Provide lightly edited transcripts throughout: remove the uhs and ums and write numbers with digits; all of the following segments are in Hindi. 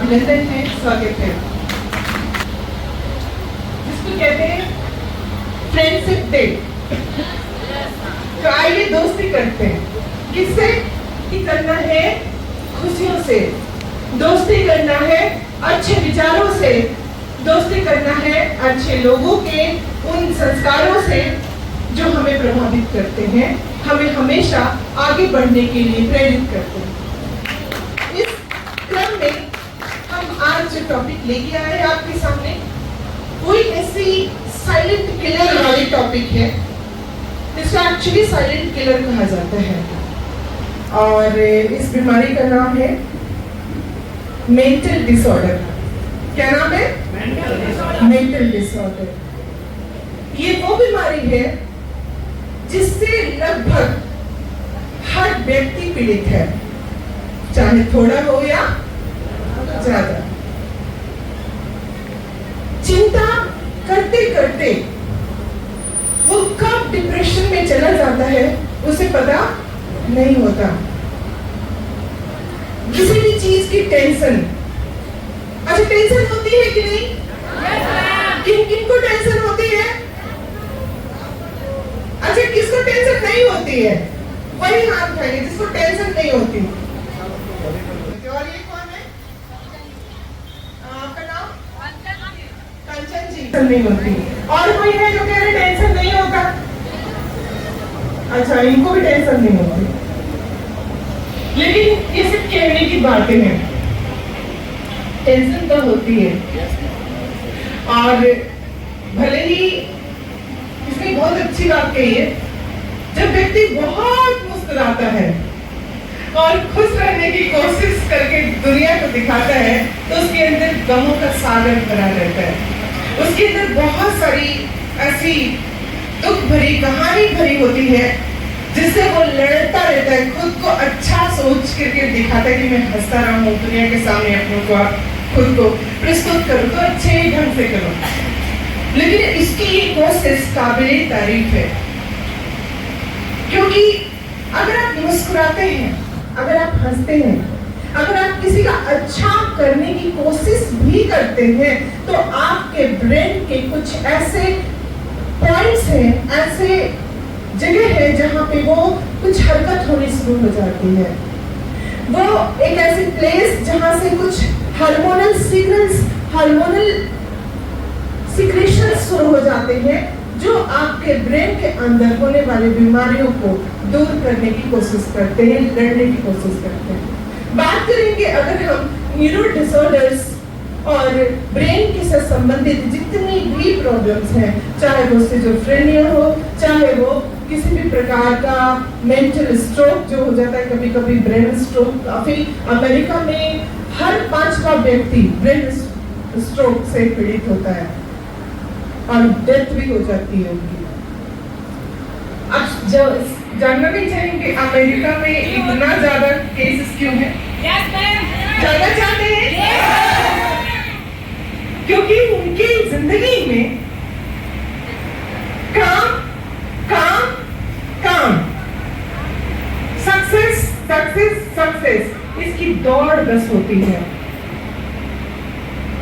अभिनंदन है, स्वागत है। जिसको कहते हैं फ्रेंडशिप डे। तो आइए दोस्ती करते हैं। किससे करना है? खुशियों से। दोस्ती करना है अच्छे विचारों से। दोस्ती करना है अच्छे लोगों के उन संस्कारों से जो हमें प्रभावित करते हैं, हमें हमेशा आगे बढ़ने के लिए प्रेरित करते हैं। इस क्रम में हम आज जो टॉपिक लेके आए हैं आपके सामने, कोई ऐसी साइलेंट किलर वाली टॉपिक है जिसको एक्चुअली साइलेंट किलर कहा जाता है। और इस बीमारी का नाम है मेंटल डिसऑर्डर। क्या नाम है? Mental disorder. ये वो बीमारी है जिससे लगभग हर व्यक्ति पीड़ित है, चाहे थोड़ा हो या ज्यादा। चिंता करते करते वो कब डिप्रेशन में चला जाता है उसे पता नहीं होता। किसी भी चीज की टेंशन, अच्छा टेंशन होती है कि नहीं? किन किन को टेंशन होती है? अच्छा किसको टेंशन नहीं होती है? वही हाथ उठाइए जिसको टेंशन नहीं होती। और ये कौन है? आपका नाम? कंचन जी। टेंशन नहीं होती। और कोई है जो कह रहे टेंशन नहीं होता? अच्छा इनको भी टेंशन नहीं होती। लेकिन ये सिर्फ कहने की बातें हैं, टेंशन तो होती है। और भले ही इसमें बहुत अच्छी बात कही है, जब व्यक्ति बहुत मुस्कुराता है और खुश रहने की कोशिश करके दुनिया को दिखाता है तो उसके अंदर गमों का सागर भरा रहता है। उसके अंदर बहुत सारी ऐसी दुख भरी कहानी भरी होती है जिससे वो लड़ता रहता है, खुद को अच्छा सोच करके दिखाता है कि मैं हंसता रहा हूँ दुनिया के सामने, अपनों को खुद को प्रस्तुत करूँ तो अच्छे ढंग से करूँ। लेकिन इसकी ये कोशिश काबिले तारीफ है, क्योंकि अगर आप मुस्कुराते हैं, अगर आप हंसते हैं, अगर आप किसी का अच्छा करने की कोशिश भी करते हैं तो आपके ब्रेन के कुछ ऐसे पॉइंट्स हैं, ऐसे जगह है जहां पे वो कुछ हरकत होनी शुरू हो जाती है। वो एक ऐसी प्लेस जहां से कुछ हार्मोनल सिग्नल्स, हार्मोनल सिक्रेशंस शुरू हो जाते हैं जो आपके ब्रेन के अंदर होने वाली बीमारियों को दूर करने की कोशिश करते हैं, लड़ने की कोशिश करते हैं। बात करेंगे अगर हम न्यूरो डिसऑर्डर्स और ब्रेन के साथ संबंधित जितनी भी प्रॉब्लम्स हैं, चाहे वो सिजोफ्रेनिया हो, चाहे वो किसी भी प्रकार का मेंटल स्ट्रोक जो हो जाता है, कभी कभी ब्रेन स्ट्रोक, काफी अमेरिका में हर 5वां व्यक्ति ब्रेन स्ट्रोक से पीड़ित होता है और डेथ भी हो जाती है उनकी। अब जब जानना भी चाहेंगे अमेरिका में इतना ज्यादा केसेस क्यों है? जानना चाहते हैं? क्योंकि उनकी जिंदगी में काम काम काम, सक्सेस सक्सेस सक्सेस, इसकी दौड़ बस होती है।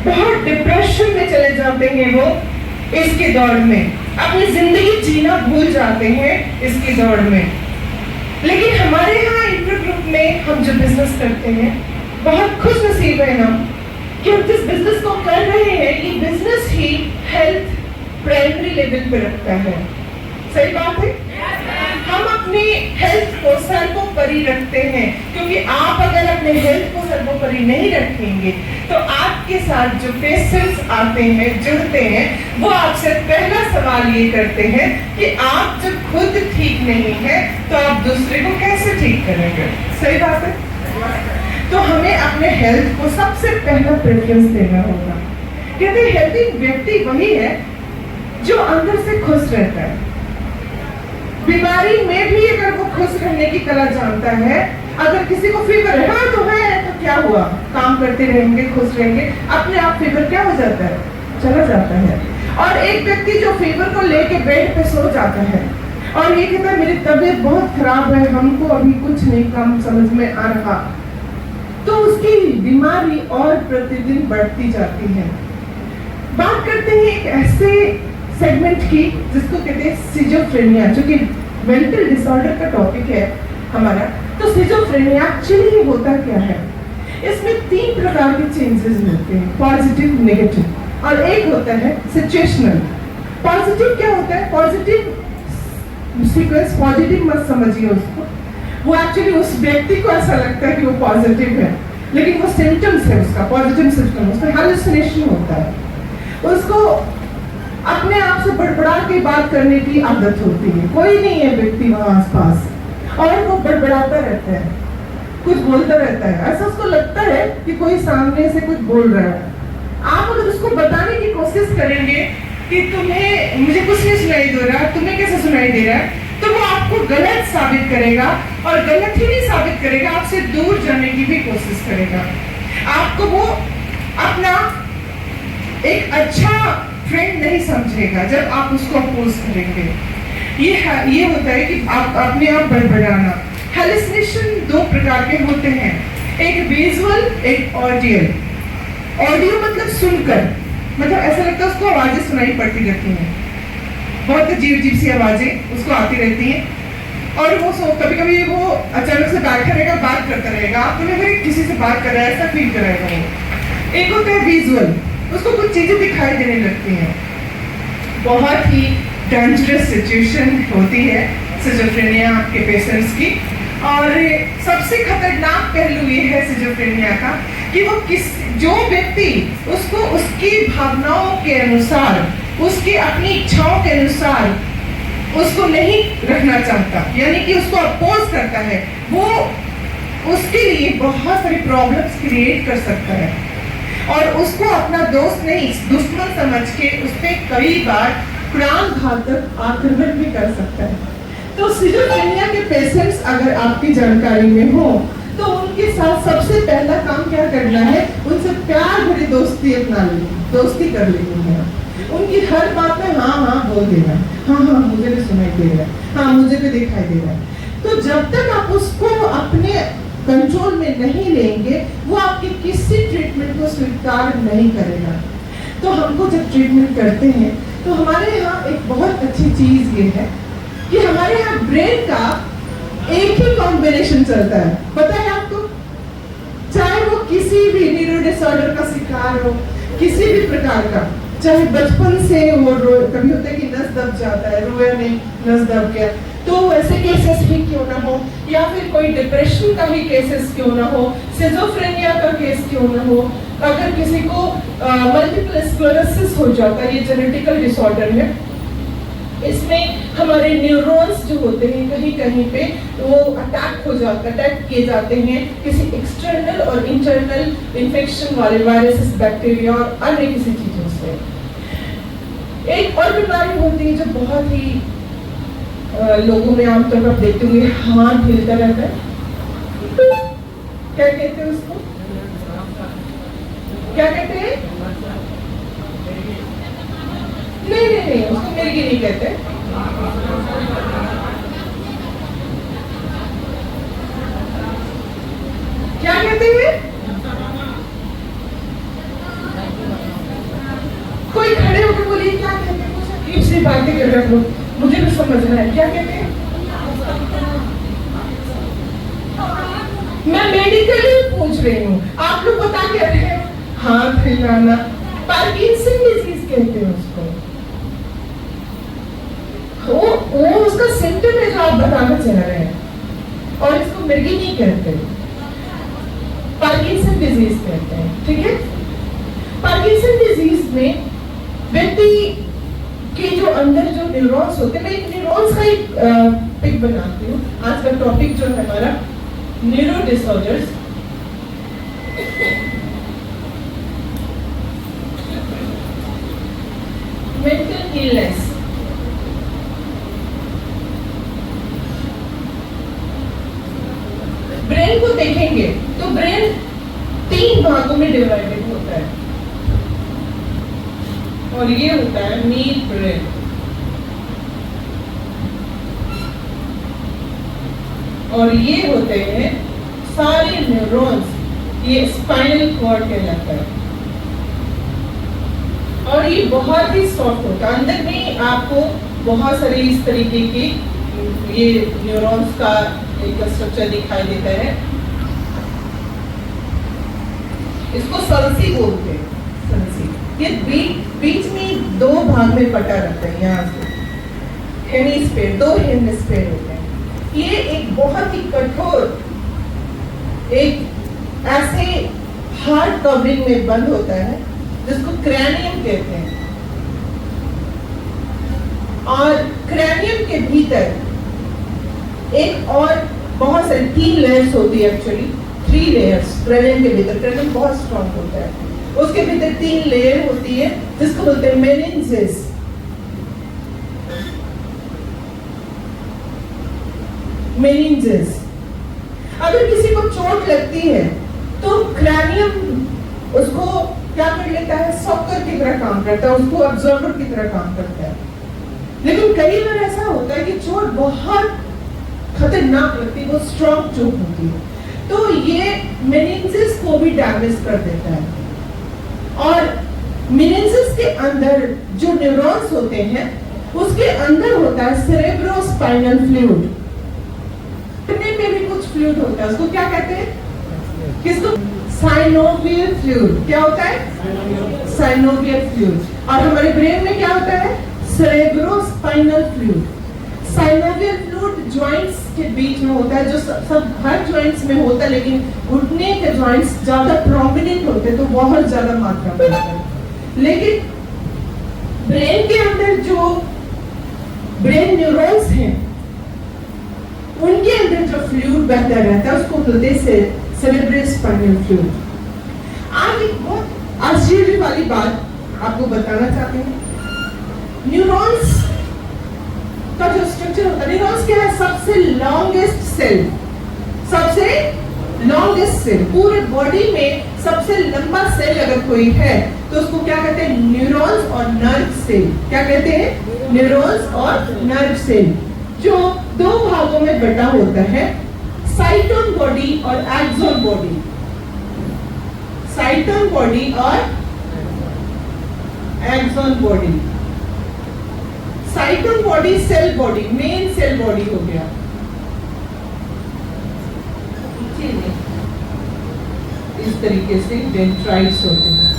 बहुत डिप्रेशन में चले जाते हैं वो इसकी दौड़ में, अपनी जिंदगी जीना भूल जाते हैं इसकी दौड़ में। लेकिन हमारे यहाँ इंटर ग्रुप में हम जो बिजनेस करते हैं, बहुत खुश नसीब है हम कि हम जिस बिजनेस को कर रहे हैं ये बिजनेस ही हेल्थ प्राइमरी लेवल पे रखता है। सही बात है? हम अपनी हेल्थ को सर्वोपरि रखते हैं, क्योंकि आप अगर अपने हेल्थ को सर्वोपरि नहीं रखेंगे तो आपके साथ जो पेशेंट्स आते हैं, जुड़ते हैं, वो आपसे पहला सवाल ये करते हैं कि आप जब खुद ठीक नहीं है तो आप दूसरे को कैसे ठीक करेंगे। सही बात है? तो हमें अपने हेल्थ को सबसे पहला प्रेफरेंस देना होगा। कहते हैं हेल्थी व्यक्ति वही है जो अंदर से खुश रहता है। बीमारी में भी अगर वो खुश रहने की कला जानता है, अगर किसी को फीवर है, हाँ तो है तो क्या हुआ, काम करते रहेंगे, खुश रहेंगे, अपने आप फीवर क्या हो जाता है, चला जाता है। और एक व्यक्ति जो फीवर को लेके बेड पे सो जाता है और ये कहता है मेरी तबीयत बहुत खराब है, हमको अभी कुछ नहीं काम समझ में आ रहा, तो उसकी बीमारी और प्रतिदिन बढ़ती जाती है। बात करते हैं एक ऐसे सेगमेंट की जिसको कहते हैं सिजोफ्रेनिया, जो कि मेंटल डिसऑर्डर का टॉपिक है हमारा। तो सिजोफ्रेनिया एक्चुअली होता क्या है? इसमें 3 प्रकार के चेंजेस मिलते हैं, पॉजिटिव, नेगेटिव, और एक होता है सिचुएशनल। पॉजिटिव क्या होता है? पॉजिटिव सीक्वेंस, पॉजिटिव मत समझिए उसको, वो एक्चुअली उस व्यक्ति को ऐसा लगता है कि वो पॉजिटिव है, लेकिन वो सिम्टम्स है उसका, पॉजिटिव सिम्टम, उसमें हालुसिनेशन होता है, उसको अपने आप से बड़बड़ा के बात करने की आदत होती है, कोई नहीं है व्यक्ति वहां आसपास और वो बड़बड़ाता रहता है, कुछ बोलता रहता है, ऐसा उसको लगता है कि कोई सामने से कुछ बोल रहा है। आप अगर उसको बताने की कोशिश करेंगे कि तुम्हें, मुझे कुछ नहीं सुनाई दे रहा, तुम्हें कैसे सुनाई दे रहा है, तो वो आपको गलत साबित करेगा, और गलत ही नहीं साबित करेगा, आपसे दूर जाने की भी कोशिश करेगा। आपको वो अपना एक अच्छा फ्रेंड नहीं समझेगा जब आप उसको अपोज करेंगे। ये होता है कि आप अपने आप बड़बड़ाना। हेलुसिनेशन 2 प्रकार के होते हैं, एक विजुअल, एक ऑडियल। ऑडियो मतलब सुनकर, मतलब ऐसा लगता है उसको आवाजें सुनाई पड़ती रहती हैं, बहुत अजीब सी आवाजें उसको आती रहती हैं, और वो कभी कभी वो अचानक से बैठा रहेगा, बात करता रहेगा, आपको लगेगा किसी से बात कर रहा है, ऐसा फील कराएगा वो। एक होता है विजुअल, उसको कुछ चीजें दिखाई देने लगती हैं। बहुत ही डेंजरस सिचुएशन होती है सिजोफ्रेनिया के पेशेंट्स की, और सबसे खतरनाक पहलू ये है सिजोफ्रेनिया का कि वो जो व्यक्ति उसको उसकी भावनाओं के अनुसार, उसकी अपनी इच्छाओं के अनुसार उसको नहीं रखना चाहता, यानी कि उसको अपोज करता है, वो उसके लिए बहुत सारी प्रॉब्लम्स क्रिएट कर सकता है, और उसको अपना दोस्त नहीं दुश्मन समझ के उस पर कई बार प्राणघातक आक्रमण भी कर सकता है। तो सिजोफ्रेनिया के पेशेंट्स अगर आपकी जानकारी में हो तो उनके साथ सबसे पहला काम क्या करना है, उनसे प्यार भरी दोस्ती अपना लेनी, दोस्ती कर लेनी है। उनकी हर बात में हाँ हाँ बोल देना, हाँ हाँ मुझे भी सुनाई दे रहा है, हाँ मुझे भी दिखाई दे रहा है। तो जब तक आप उसको अपने कंट्रोल में नहीं लेंगे, वो आपके किसी ट्रीटमेंट को स्वीकार नहीं करेगा। तो हमको जब ट्रीटमेंट करते हैं तो हमारे यहाँ एक बहुत अच्छी चीज ये है कि हमारे यहाँ ब्रेन का एक ही कॉम्बिनेशन चलता है, पता है आपको? चाहे वो किसी भी न्यूरो डिसऑर्डर का शिकार हो, किसी भी प्रकार का, चाहे बचपन से वो कभी होता है कि नस दब जाता है, रोया नहीं, नस दब गया, तो ऐसे केसेस ही क्यों ना हो, या फिर कोई डिप्रेशन का ही केसेस क्यों ना हो, सिजोफ्रेनिया का केस क्यों ना हो, अगर किसी को मल्टीपल स्क्लेरोसिस हो जाता है, ये जेनेटिकल डिसऑर्डर है, इसमें हमारे न्यूरॉन्स जो होते हैं कहीं कहीं पे वो अटैक किए जाते हैं किसी एक्सटर्नल और इंटरनल इन्फेक्शन वाले वायरसेस, बैक्टीरिया और अन्य किसी चीजों से। एक और बीमारी होती है जो बहुत ही लोगों में आमतौर पर देखते हुए हाथ हिलता रहता है, क्या कहते हैं उसको? क्या कहते हैं? नहीं, उसको मिर्गी नहीं कहते। क्या कहते हैं? कोई खड़े होकर बोलिए क्या कहते हैं? कुछ अजीब सी बातें कर रहे हो, मुझे भी समझना है, क्या कहते हैं? मैं मेडिकली पूछ रही हूँ, आप लोग बता क्या रहे हैं? हाथ हिलाना, पार्किंसन डिजीज कहते हैं उसको। वो उसका सिम्टम है जो आप बताना चाह रहे हैं, और इसको मिर्गी नहीं कहते, पार्किंसन डिजीज कहते हैं, ठीक है? पार्किंसन डिजीज में व्यक्ति के जो अंदर जो न्यूरॉन्स होते हैं, मैं एक न्यूरॉन्स का एक पिक बनाती हूँ। आज का टॉपिक जो है हमारा neuro disorders. Mental illness. Brain को देखेंगे तो ब्रेन 3 भागों में डिवाइडेड होता है, और ये होता है मीड ब्रेन, और ये होते हैं सारे न्यूरॉन्स ये स्पाइनल कॉर्ड कहलाता है और ये बहुत ही सॉफ्ट होता है। अंदर में आपको बहुत सारे इस तरीके की ये न्यूरॉन्स का एक स्ट्रक्चर दिखाई देता है। इसको सल्सी बोलते हैं, सल्सी। ये बीच में दो भाग में बटा रहता है, यहाँ से हेमिस्फीयर, दो हेमिस्फीयर होते हैं। ये एक बहुत ही कठोर एक ऐसे हार्ड कवरिंग में बंद होता है जिसको क्रैनियम कहते हैं। और क्रैनियम के भीतर एक और बहुत सारी 3 लेयर्स होती है, एक्चुअली 3 लेयर्स क्रैनियम के भीतर। क्रैनियम बहुत स्ट्रॉन्ग होता है, उसके भीतर 3 लेयर होती है जिसको बोलते हैं मेनिन्जेस। मेनिन्जेस। अगर किसी को चोट लगती है तो क्रैनियम उसको क्या कर लेता है, सॉकर की तरह काम करता है, उसको अब्जॉर्बर की तरह काम करता है। लेकिन कई बार ऐसा होता है कि चोट बहुत खतरनाक लगती है, वो स्ट्रॉन्ग चोट होती है, तो ये मेनिन्जेस को भी डैमेज कर देता है। और मेनिन्जेस के अंदर जो न्यूरॉन्स होते हैं उसके अंदर होता है सेरेब्रोस्पाइनल फ्लूइड। में भी कुछ फ्लूइड होता है, उसको क्या कहते हैं, किसको, साइनोवियल फ्लूइड। क्या होता है, साइनोवियल फ्लूइड। और हमारे ब्रेन में क्या होता है, cerebrospinal fluid. Synovial fluid joints के बीच में होता है, जो सब हर जॉइंट्स में होता है, लेकिन घुटने के जॉइंट्स ज्यादा प्रोमिनेंट होते हैं, तो बहुत ज्यादा मात्रा में होता है। लेकिन ब्रेन के अंदर जो ब्रेन न्यूरॉन्स हैं उनके अंदर जो फ्लूइड बहता रहता है उसको बोलते हैं सेरेब्रोस्पाइनल फ्लूइड। आज एक बहुत आश्चर्य वाली बात आपको बताना चाहते हैं। न्यूरॉन्स का जो स्ट्रक्चर होता है, न्यूरॉन्स क्या है, सबसे लॉन्गेस्ट सेल, सबसे लॉन्गेस्ट सेल। पूरे बॉडी में सबसे लंबा सेल अगर कोई है तो उसको क्या कहते हैं, न्यूरॉन्स और नर्व सेल। क्या कहते हैं, न्यूरॉन्स और नर्व सेल, जो 2 भागों में बटा होता है, साइटोन बॉडी और एक्सोन बॉडी। साइटोन बॉडी और axon body. Cyton body cell body, main cell body हो गया। इस तरीके से डेंड्राइट्स होते हैं,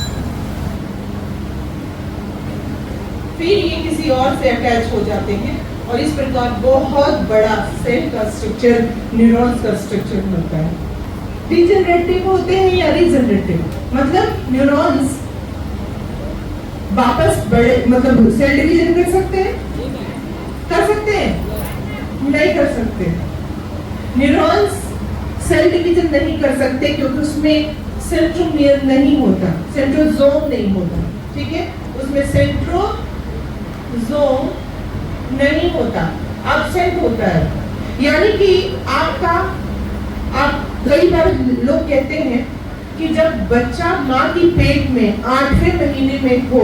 फिर ये किसी और से अटैच हो जाते हैं और इस प्रकार बहुत बड़ा सेल का स्ट्रक्चर, न्यूरॉन्स का स्ट्रक्चर होता है। डिजेनरेटिव होते हैं या रीजेनरेटिव, मतलब न्यूरॉन्स वापस बड़े, मतलब सेल डिवीजन कर सकते हैं, कर सकते हैं, नहीं कर सकते। न्यूरॉन्स सेल डिवीजन नहीं कर सकते क्योंकि उसमें सेंट्रोमियर नहीं होता, सेंट्रोसोम नहीं होता, ठीक है, उसमें सेंट्रोसोम नहीं होता, एब्सेंट होता है। यानी कि आप कई बार लोग कहते हैं कि जब बच्चा माँ की पेट में 8वें महीने में हो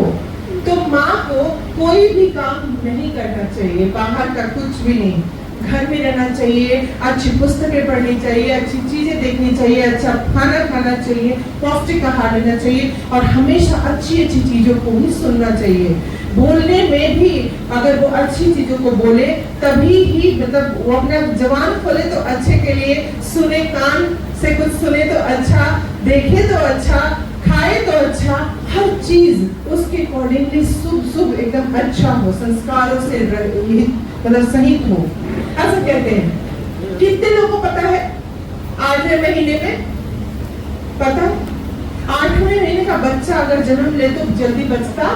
तो माँ को कोई भी काम नहीं करना चाहिए, बाहर का कुछ भी नहीं, घर में रहना चाहिए, अच्छी पुस्तकें पढ़नी चाहिए, अच्छी चीजें देखनी चाहिए, अच्छा खाना खाना चाहिए, पौष्टिक आहार लेना चाहिए और हमेशा अच्छी अच्छी चीजों को ही सुनना चाहिए। बोलने में भी अगर वो अच्छी चीजों को बोले तभी ही, मतलब वो अपना जबान खोले तो अच्छे के लिए, सुने कान से कुछ सुने तो अच्छा, देखे तो अच्छा, खाए तो अच्छा, हर चीज उसके अकॉर्डिंगली शुभ एकदम अच्छा हो, संस्कारों से मतलब सहित हो, ऐसा कहते हैं। कितने लोगों को पता है 8वें महीने में, पता है 8वें महीने का बच्चा अगर जन्म ले तो जल्दी बचता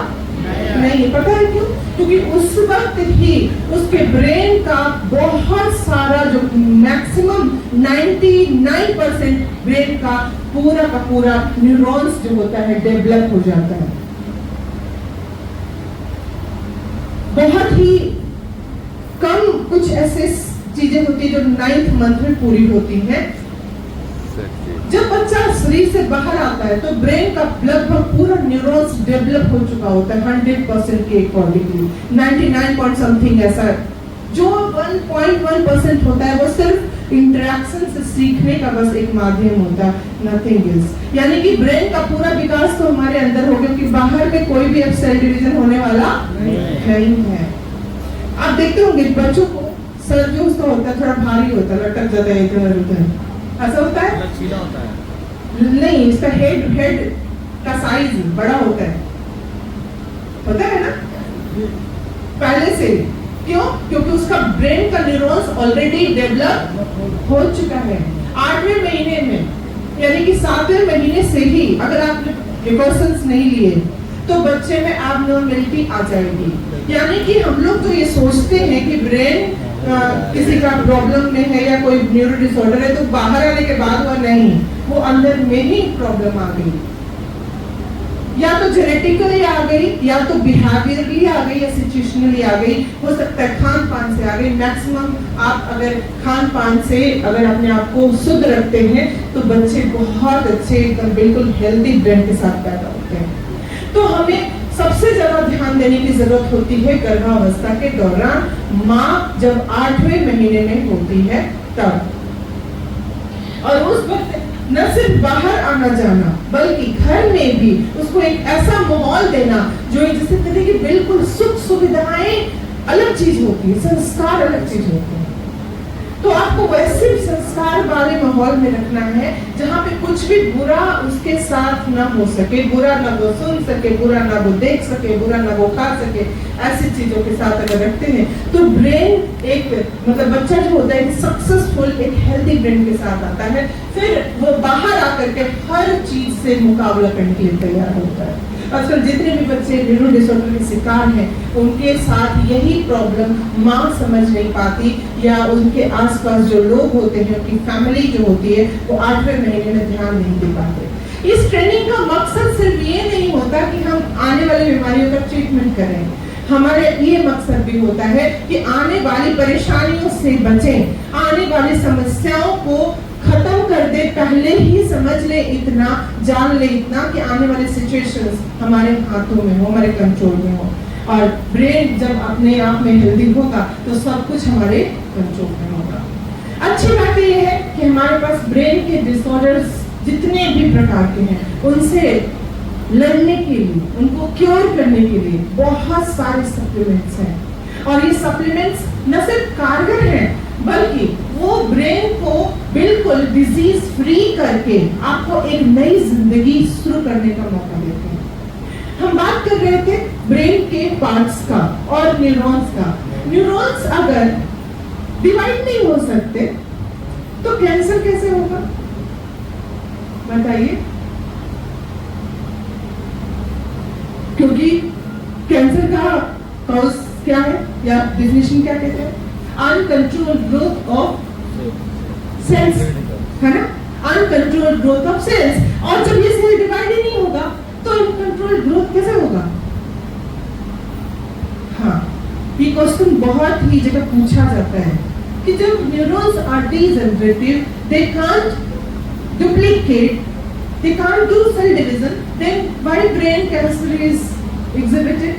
नहीं, पता है क्यों? क्योंकि उस वक्त ही उसके ब्रेन का बहुत सारा, जो मैक्सिमम 99% ब्रेन का पूरा न्यूरॉन्स जो होता है डेवलप हो जाता है। बहुत ही कम कुछ ऐसे चीजें होती है जो 9th मंथ में पूरी होती हैं। जब बच्चा शरीर से बाहर आता है तो ब्रेन का लगभग पूरा न्यूरॉन्स डेवलप हो चुका होता है 100% के अकॉर्डिंगली, 99 पॉइंट समथिंग ऐसा। जो 1.1% होता है वो सिर्फ इंटरेक्शन से सीखने का बस एक माध्यम होता है, नथिंग एल्स। यानी कि ब्रेन का पूरा विकास तो हमारे अंदर हो, क्योंकि बाहर में कोई भी अब सेल डिवीजन होने वाला है ही है। आप देखते होंगे बच्चों को सर जो उसका होता है थोड़ा भारी होता है, लटक जाता है इधर उधर, ऐसा होता है? लचीला होता है नहीं, इसका हेड का साइज बड़ा होता है ना पहले से। क्यों? क्योंकि उसका ब्रेन का न्यूरॉन्स ऑलरेडी डेवलप हो चुका है 8वें महीने में, यानी कि 7वें महीने से ही अगर आप प्रिकॉशंस नहीं लिए तो बच्चे में एबनॉर्मलिटी आ जाएगी। यानी कि हम लोग जो ये सोचते हैं कि ब्रेन किसी का प्रॉब्लम में है या कोई न्यूरो डिसऑर्डर है तो बाहर आने के बाद वो नहीं, वो अंदर में ही प्रॉब्लम आ गई, या तो जेनेटिकली आ गई, या तो बिहेवियरली आ गई, या सिचुएशनली आ गई। हो सकता है खान पान से आ गई। मैक्सिमम आप अगर खान पान से अगर अपने आप को शुद्ध रखते हैं तो बच्चे बहुत अच्छे एकदम बिल्कुल हेल्दी ब्रेन के साथ पैदा होते हैं। तो हमें सबसे ज्यादा ध्यान देने की जरूरत होती है गर्भावस्था के दौरान, माँ जब 8वें महीने में होती है तब। और उस वक्त न सिर्फ बाहर आना जाना बल्कि घर में भी उसको एक ऐसा माहौल देना जो जिसे कहते हैं कि बिल्कुल सुख सुविधाएं अलग चीज होती है, संस्कार अलग चीज होते हैं। तो आपको वैसे संस्कार वाले माहौल में रखना है जहाँ पे कुछ भी बुरा उसके साथ न हो सके, बुरा न वो सुन सके, बुरा न वो देख सके, बुरा न वो खा सके। ऐसी चीजों के साथ अगर रखते हैं तो ब्रेन एक मतलब बच्चा जो होता है सक्सेसफुल एक हेल्दी ब्रेन के साथ आता है, फिर वो बाहर आकर के हर चीज से मुकाबला करने के लिए तैयार होता है। आजकल जितने भी बच्चे न्यूरो डिसऑर्डर के शिकार हैं उनके साथ यही प्रॉब्लम माँ समझ नहीं पाती, या उनके आसपास जो लोग होते हैं उनकी फैमिली जो होती है वो 8वें महीने में ध्यान नहीं दे पाते। इस ट्रेनिंग का मकसद सिर्फ ये नहीं होता कि हम आने वाली बीमारियों का ट्रीटमेंट करें, हमारे ये मकसद भी होता है कि आने वाली परेशानियों से बचें, आने वाली समस्याओं को खत्म कर दे, पहले ही समझ ले इतना, जान ले इतना कि आने वाले सिचुएशंस हमारे हाथों में हो, हमारे कंट्रोल में हो। और ब्रेन जब अपने आप में हेल्दी होगा तो सब कुछ हमारे कंट्रोल में होगा। अच्छी बात यह है कि हमारे पास ब्रेन के डिसऑर्डर्स जितने भी प्रकार के हैं उनसे लड़ने के लिए, उनको क्योर करने के लिए बहुत सारे सप्लीमेंट्स हैं। और ये सप्लीमेंट्स न सिर्फ कारगर हैं बल्कि वो ब्रेन को बिल्कुल डिजीज फ्री करके आपको एक नई जिंदगी शुरू करने का मौका देते हैं। हम बात कर रहे थे ब्रेन के पार्ट्स का और न्यूरॉन्स का। न्यूरॉन्स अगर डिवाइड नहीं हो सकते तो कैंसर कैसे होगा बताइए? क्योंकि कैंसर का कॉज क्या है या डेफिनेशन क्या कहते हैं? अनकंट्रोल्ड ग्रोथ ऑफ सेल्स, है ना? Uncontrolled growth of cells. और जब ये सेल डिवाइड ही नहीं होगा तो अनकंट्रोल्ड ग्रोथ कैसे होगा? हाँ, ये क्वेश्चन बहुत ही जगह पूछा जाता है कि जब neurons are degenerative, they can't duplicate, they can't do cell division, then why brain cancer is exhibited?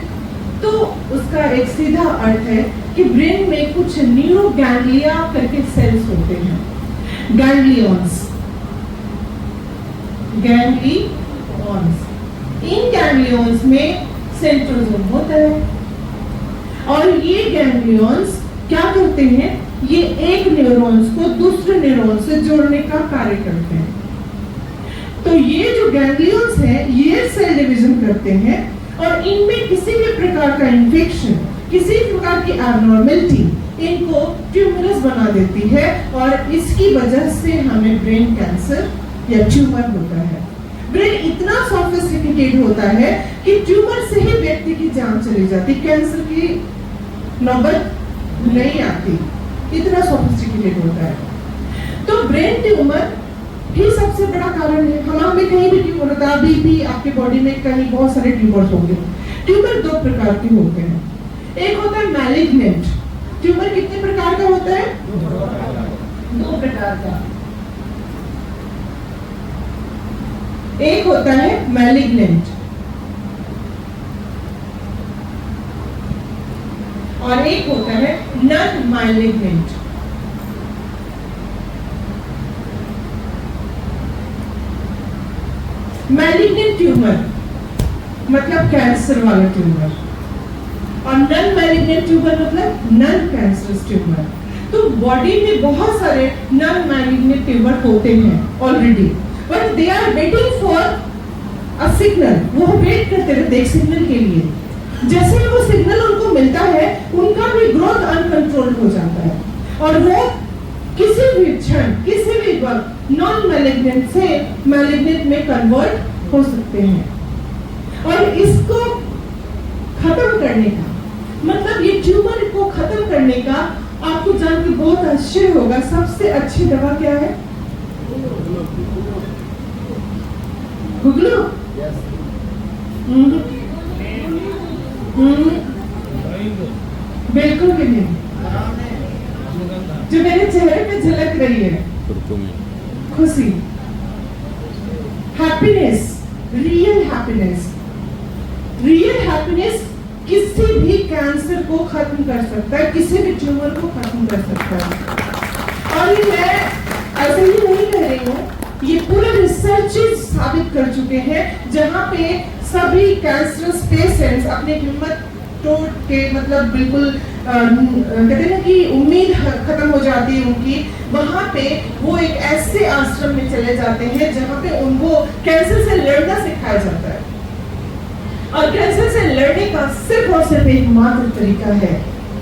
तो उसका एक सीधा अर्थ है कि ब्रेन में कुछ न्यूरो गैंग्लिया करके सेल्स होते हैं, गैंग्लियॉन्स। इन गैंग्लियॉन्स में सेंट्रोसोम होता है और ये गैंग्लियॉन्स क्या करते हैं? ये एक न्यूरॉन्स को दूसरे न्यूरॉन से जोड़ने का कार्य करते हैं। तो ये जो गैंग्लियॉन्स हैं ये सेल डिवीजन करते हैं और इनमें किसी भी प्रकार का इन्फेक्शन, किसी प्रकार की एबनॉर्मलिटी इनको ट्यूमरस बना देती है और इसकी वजह से हमें ब्रेन कैंसर या ट्यूमर होता है। ब्रेन इतना सोफिस्टिकेटेड होता है कि ट्यूमर से ही व्यक्ति की जान चली जाती, कैंसर की नौबत नहीं आती, इतना सोफिस्टिकेटेड होता है। तो ब्रेन ट्यूमर ही सबसे बड़ा कारण है। हमें कहीं भी ट्यूमर होता है, अभी भी आपके बॉडी में कहीं बहुत सारे ट्यूमर्स होंगे। ट्यूमर दो प्रकार के होते हैं, एक होता है मैलिग्नेंट। ट्यूमर कितने प्रकार का होता है? दो प्रकार का। एक होता है मैलिग्नेंट और एक होता है नॉन मैलिग्नेंट। मैलिग्नेंट ट्यूमर मतलब कैंसर वाला ट्यूमर, और नॉन मैलिग्नेंट ट्यूमर मतलब नॉन कैंसरस ट्यूमर। तो बॉडी में बहुत सारे नॉन मैलिग्नेंट ट्यूमर होते हैं already, but they are waiting for a signal. वो वेट करते रहते एक सिग्नल के लिए। जैसे ही वो सिग्नल उनको मिलता है, उनका भी ग्रोथ अनकंट्रोल्ड हो जाता है, और वो किसी भी क्षण, किसी भी वक्त नॉन मैलिग्नेंट से मैलिग्नेंट में कन्वर्ट हो सकते हैं। और इसको खत्म करने का मतलब, ये ट्यूमर को खत्म करने का आपको जान के बहुत आश्चर्य होगा, सबसे अच्छी दवा क्या है? गुगलू? बिल्कुल भी नहीं। जो मेरे चेहरे पे झलक रही है, खुशी, happiness, real happiness. Real happiness किसी भी कैंसर को खत्म कर सकता है, किसी भी ट्यूमर को खत्म कर सकता है। और ये मैं ऐसे ही नहीं कह रही हूँ, ये पूरे रिसर्चेस साबित कर चुके हैं, जहाँ पे सभी कैंसरस पेशेंट्स अपनी हिम्मत तोड़ के, मतलब बिल्कुल कहते हैं ना कि उम्मीद खत्म हो जाती है उनकी, वहाँ पे वो एक ऐसे आश्रम में चले जाते हैं जहाँ पे उनको कैंसर से लड़ना सिखाया जाता है। और कैंसर से लड़ने का सिर्फ और सिर्फ एक मात्र तरीका है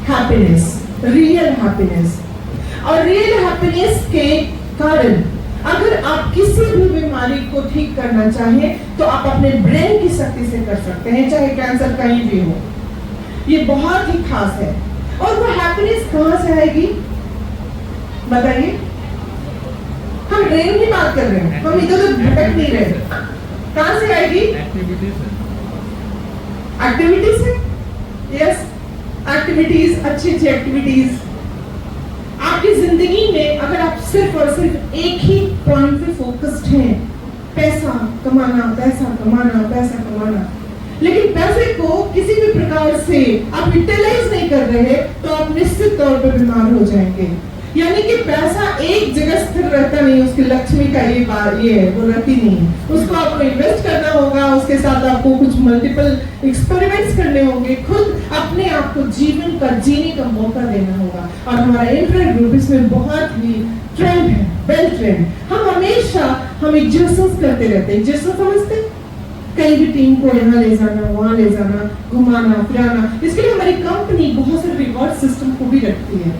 हैप्पीनेस, रियल हैप्पीनेस। और रियल हैप्पीनेस के कारण अगर आप किसी भी बीमारी को ठीक करना चाहें तो आप अपने ब्रेन की शक्ति से कर सकते हैं, चाहे कैंसर कहीं भी हो। ये बहुत ही खास है। और वो हैप्पीनेस कहां से आएगी बताइए? हम ब्रेन की बात कर रहे हैं, हम इधर उधर भटक नहीं रहे। कहां से आएगी? एक्टिविटीज से। यस, एक्टिविटीज, अच्छी अच्छी एक्टिविटीज। आपकी जिंदगी में अगर आप सिर्फ और सिर्फ एक ही पॉइंट पे फोकस्ड हैं, पैसा कमाना, पैसा कमाना, पैसा कमाना, लेकिन पैसे को किसी भी प्रकार से आप यूटिलाइज नहीं कर रहे, तो आप निश्चित तौर पर बीमार हो जाएंगे। यानी कि पैसा एक जगह स्थिर रहता नहीं, उसकी लक्ष्मी का ये है, वो रहती नहीं है। उसको आपको इन्वेस्ट करना होगा, उसके साथ आपको कुछ मल्टीपल एक्सपेरिमेंट्स करने होंगे, खुद अपने आप को जीवन का जीने का मौका देना होगा। और हमारा इंफ्रा ग्रुप इसमें बहुत ही ट्रेंड है, वेल ट्रेंड। हम हमेशा एग्जर्साइज करते रहते हैं। एग्जर्साइज समझते हैं? कहीं भी टीम को यहाँ ले जाना, वहाँ ले जाना, घुमाना फिराना। इसके लिए हमारी कंपनी बहुत सारे रिवॉर्ड सिस्टम को भी रखती है।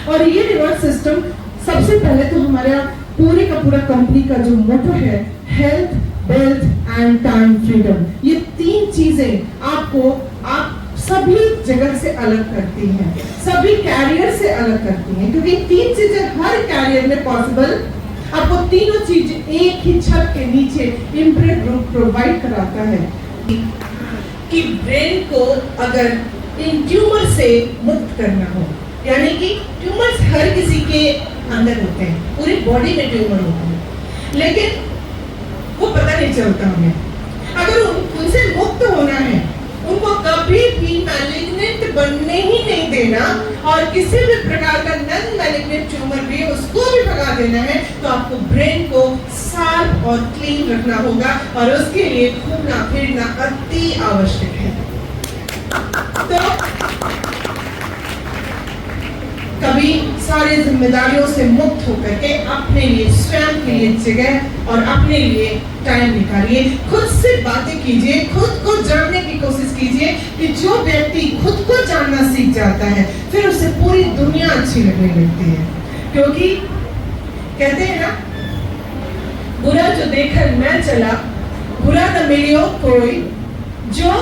और ये रिवॉर्ड सिस्टम सबसे पहले तो हमारे पूरे का पूरा कंपनी का जो मोटो है, health, wealth and time freedom, ये तीन चीजें आपको आप सभी जगह से अलग करती हैं, सभी कैरियर से अलग करती हैं, क्योंकि तीन चीजें हर कैरियर में पॉसिबल। आपको तीनों चीज एक ही छत के नीचे इम्प्रेट ग्रुप प्रोवाइड कराता है कि ब्रेन को अगर इन ट्यूमर से मुक्त करना हो, यानी कि ट्यूमर्स हर किसी के अंदर होते हैं, पूरी बॉडी में ट्यूमर होते हैं, लेकिन वो पता नहीं चलता हमें। अगर उनसे मुक्त होना है, उनको कभी भी मैलिग्नेंट बनने ही नहीं देना, और किसी भी प्रकार का नॉन मैलिग्नेंट ट्यूमर भी उसको भी भगा देना है, तो आपको ब्रेन को साफ और क्लीन रखना होगा, और उसके लिए घूमना फिरना अति आवश्यक है। तो कभी सारी जिम्मेदारियों से मुक्त होकर के अपने लिए, स्वयं के लिए जगह और अपने लिए टाइम निकालिए, खुद से बातें कीजिए, खुद को जानने की कोशिश कीजिए। कि जो व्यक्ति खुद को जानना सीख जाता है, फिर उसे पूरी दुनिया अच्छी लगने लगती है। क्योंकि कहते हैं ना, बुरा जो देखकर मैं चला, बुरा न मिलियो कोई, जो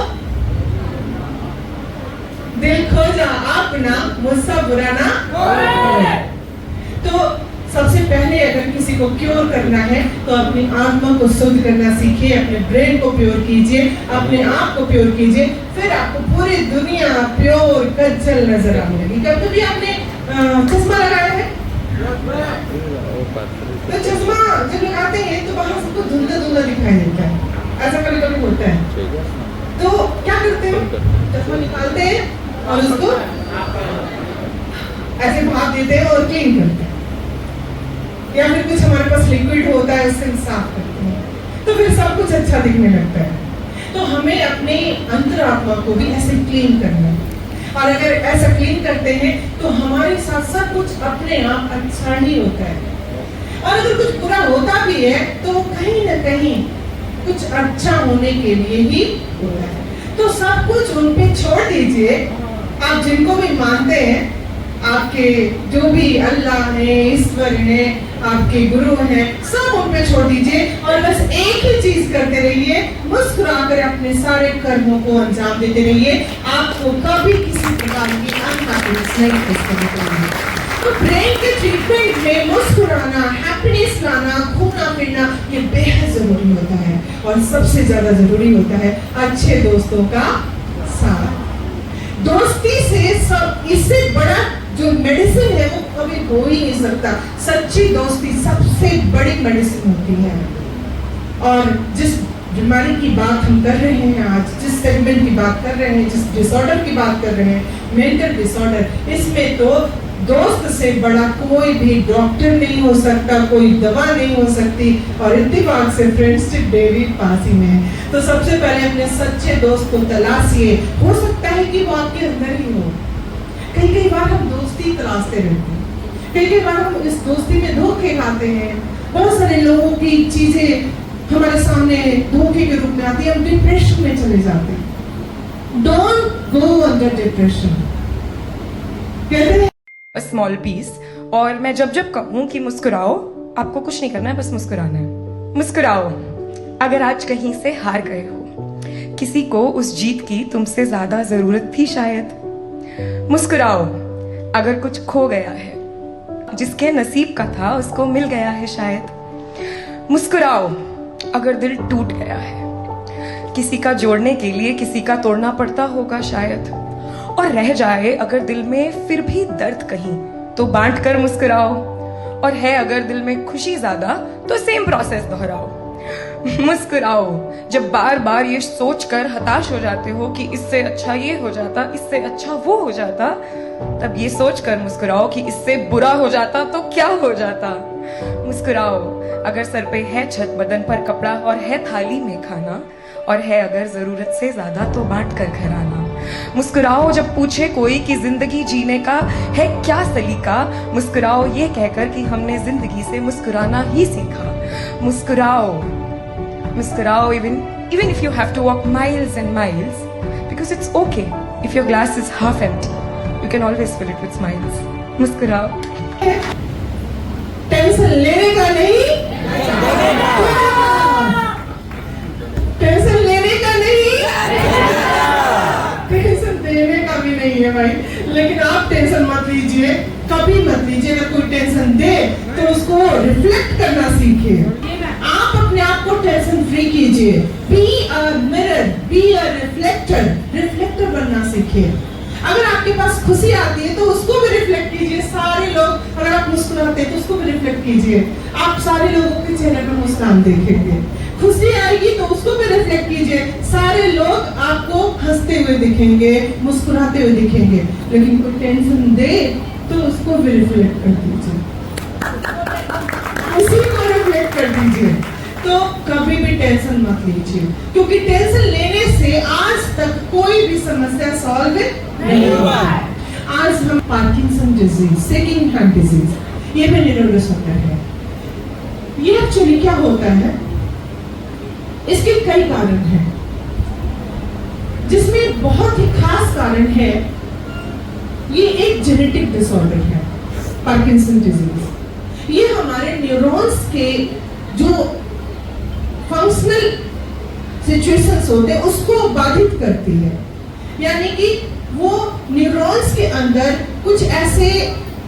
दिल खोजा अपना, मुझसे बुरा ना होए। तो सबसे पहले अगर किसी को क्योर करना है, तो अपनी आत्मा को शुद्ध करना सीखिए, अपने ब्रेन को प्योर कीजिए, अपने आप को प्योर कीजिए, फिर आपको पूरी दुनिया प्योर कज्जल नजर आने लगी। कभी भी आपने चश्मा लगाया है? तो चश्मा जब लगाते हैं तो बाहर सबको धुंधला धुंधला दिखाई देता है, ऐसा कभी कभी होता है। तो क्या करते हैं? चश्मा निकालते हैं और उसको ऐसे भाप देते हैं और क्लीन करते हैं, या फिर कुछ हमारे पास लिक्विड होता है उससे साफ करते हैं। तो फिर सब कुछ अच्छा दिखने लगता है। तो हमें अपने अंतरात्मा को भी ऐसे क्लीन करना है, और अगर ऐसा क्लीन करते हैं तो हमारे साथ सब कुछ अपने आप अच्छा ही होता है। और अगर कुछ बुरा होता भी है तो कहीं ना कहीं कुछ अच्छा होने के लिए ही होता है। तो सब कुछ उन पे छोड़ दीजिए। आप जिनको भी मानते हैं, आपके जो भी अल्लाह है, ईश्वर है, आपके गुरु हैं, सब उन पे छोड़ दीजिए और बस एक ही चीज करते रहिए, मुस्कुराकर अपने सारे कर्मों को अंजाम देते रहिए। आपको कभी किसी प्रकार की अनहैप्पीनेस नहीं फेस करनी पड़ेगी। तो ब्रेन के ट्रीटमेंट में मुस्कुराना, हैप्पीनेस लाना, घूमना फिरना ये बेहद जरूरी होता है। और सबसे ज्यादा जरूरी होता है अच्छे दोस्तों का साथ। दोस्ती से सब, इससे बड़ा जो मेडिसिन है वो कभी हो ही नहीं सकता। सच्ची दोस्ती सबसे बड़ी मेडिसिन होती है। और जिस बीमारी की बात हम कर रहे हैं आज, जिस सेगमेंट की बात कर रहे हैं, जिस डिसऑर्डर की बात कर रहे हैं, मेंटल डिसऑर्डर, इसमें तो दोस्त से बड़ा कोई भी डॉक्टर नहीं हो सकता, कोई दवा नहीं हो सकती। और इत्तेफाक से फ्रेंडशिप डे भी पास ही में है। तो सबसे पहले अपने सच्चे दोस्त को तलाशिए। हो सकता है कि वो आपके अंदर ही हो। कई बार हम दोस्ती तलाशते रहते हैं, कई बार हम इस दोस्ती में धोखे खाते हैं। बहुत सारे लोगों की चीजें हमारे सामने धोखे के रूप में आती है, हम डिप्रेशन में चले जाते हैं। Don't go under depression. कहते हैं स्मॉल पीस, और मैं जब जब कहूं कि मुस्कुराओ, आपको कुछ नहीं करना है, बस मुस्कुराना है। मुस्कुराओ। अगर आज कहीं से हार गए हो, किसी को उस जीत की तुमसे ज्यादा जरूरत थी शायद। मुस्कुराओ। अगर कुछ खो गया है, जिसके नसीब का था उसको मिल गया है शायद। मुस्कुराओ। अगर दिल टूट गया है, किसी का जोड़ने के लिए किसी का तोड़ना पड़ता होगा शायद। और रह जाए अगर दिल में फिर भी दर्द कहीं, तो बांट कर मुस्कुराओ। और है अगर दिल में खुशी ज्यादा, तो सेम प्रोसेस दोहराओ। मुस्कुराओ। जब बार बार ये सोचकर हताश हो जाते हो कि इससे अच्छा ये हो जाता, इससे अच्छा वो हो जाता, तब ये सोचकर मुस्कुराओ कि इससे बुरा हो जाता तो क्या हो जाता। मुस्कुराओ। अगर सर पे है छत, बदन पर कपड़ा और है थाली में खाना, और है अगर जरूरत से ज्यादा तो बांट कर घर आना। मुस्कुराओ जब पूछे कोई कि जिंदगी जीने का है क्या सलीका, मुस्कुराओ ये कहकर कि हमने जिंदगी से मुस्कुराना ही सीखा। मुस्कुराओ। मुस्कुराओ even if you have to walk miles and miles, because it's okay if your glass is half empty, you can always fill it with smiles. मुस्कुराओ। टेंशन लेने का नहीं, टेंशन लेने का नहीं, टेंशन देने का भी नहीं है भाई। लेकिन आप टेंशन मत लीजिए, कभी मत लीजिए। अगर कोई टेंशन दे तो उसको रिफ्लेक्ट करना सीखिए। आप अपने आप को टेंशन फ्री कीजिए। Be a mirror, be a reflector, reflector बनना सीखिए। अगर आपके पास खुशी आती है तो उसको भी रिफ्लेक्ट कीजिए। सारे लोग, अगर आप मुस्कुराते हैं तो उसको भी रिफ्लेक्ट कीजिए। आप सारे लोगों के चेहरे पर मुस्कान देखेंगे। खुशी आएगी तो उसको भी रिफ्लेक्ट कीजिए। सारे लोग आपको हंसते हुए दिखेंगे, मुस्कुराते हुए दिखेंगे। लेकिन कोई टेंशन दे तो उसको भी रिफ्लेक्ट कर दीजिए, उसी को रिफ्लेक्ट कर दीजिए। तो कभी भी टेंशन मत लीजिए, क्योंकि टेंशन लेने से आज तक कोई भी समस्या सॉल्व नहीं हुआ है। आज हम Parkinson disease, second hand disease, ये भी न्यूरोडिसऑर्डर है। ये एक्चुअली क्या होता है, इसके कई कारण हैं, जिसमें बहुत ही खास कारण है, ये एक जेनेटिक डिसऑर्डर है पार्किंसन डिजीज। ये हमारे न्यूरॉन्स के जो फंक्शनल सिचुएशंस होते हैं उसको बाधित करती है। यानी कि वो न्यूरॉन्स के अंदर कुछ ऐसे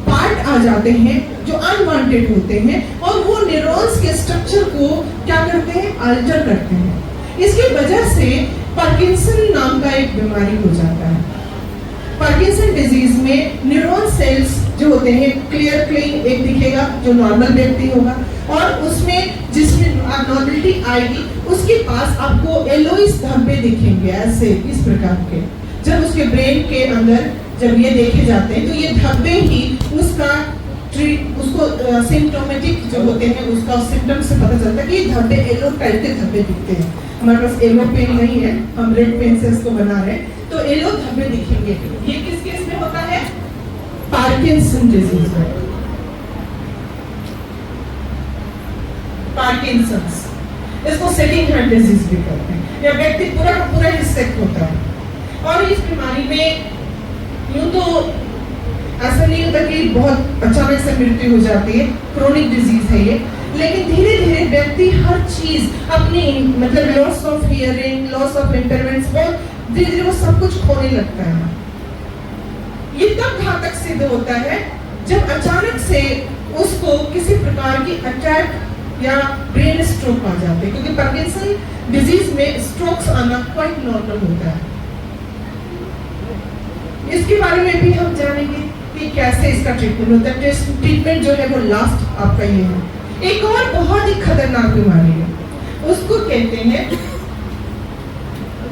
पार्ट आ जाते हैं जो अनवांटेड होते हैं, और वो न्यूरॉन्स के स्ट्रक्चर को क्या करते हैं, अल्टर करते हैं। इसकी वजह से पार्किंसन नाम का एक बीमारी हो जाता है। पार्किंसन डिजीज में न्यूरॉन सेल्स जो होते हैं क्लियर क्लीन एक दिखेगा जो नॉर्मल व्यक्ति होगा, और उसमें जिसमें एब्नॉर्मलिटी आएगी उसके पास आपको येलोइश धब्बे दिखेंगे, ऐसे इस प्रकार के। जब उसके ब्रेन के अंदर जब ये देखे जाते हैं तो ये धब्बे ही उसका उसको सिम्टोमेटिक जो होते हैं उसका सिम्टम से पता चलता है कि धब्बे येलो टाइप के धब्बे दिखते हैं। हमारे पास येलो पेन नहीं है, हम रेड पेन से इसको बना रहे हैं, तो येलो धब्बे दिखेंगे। ये किस केस में होता है? पार्किंसन डिजीज में। पार्किंसंस, इसको सेकंड हैंड डिजीज भी कहते हैं, या व्यक्ति पूरा का पूरा ही सिक होता है। और इस बीमारी में यूं तो ऐसा नहीं होता कि बहुत अचानक से मृत्यु हो जाती है, क्रोनिक डिजीज है ये, लेकिन धीरे धीरे व्यक्ति हर चीज अपनी मतलब loss of hearing, loss of इंटरवेंस, बहुत धीरे धीरे वो सब कुछ खोने लगता है। ये तब घातक सिद्ध होता है जब अचानक से उसको किसी प्रकार की अटैक या ब्रेन स्ट्रोक आ जाते हैं, क्योंकि पार्किंसन डिजीज में स्ट्रोक्स आना क्वाइट नॉर्मल होता है। इसके बारे में भी हम जानेंगे कि कैसे इसका ट्रीटमेंट होता है। ट्रीटमेंट जो है वो लास्ट आपका ये है। एक और बहुत ही खतरनाक बीमारी है, उसको कहते हैं,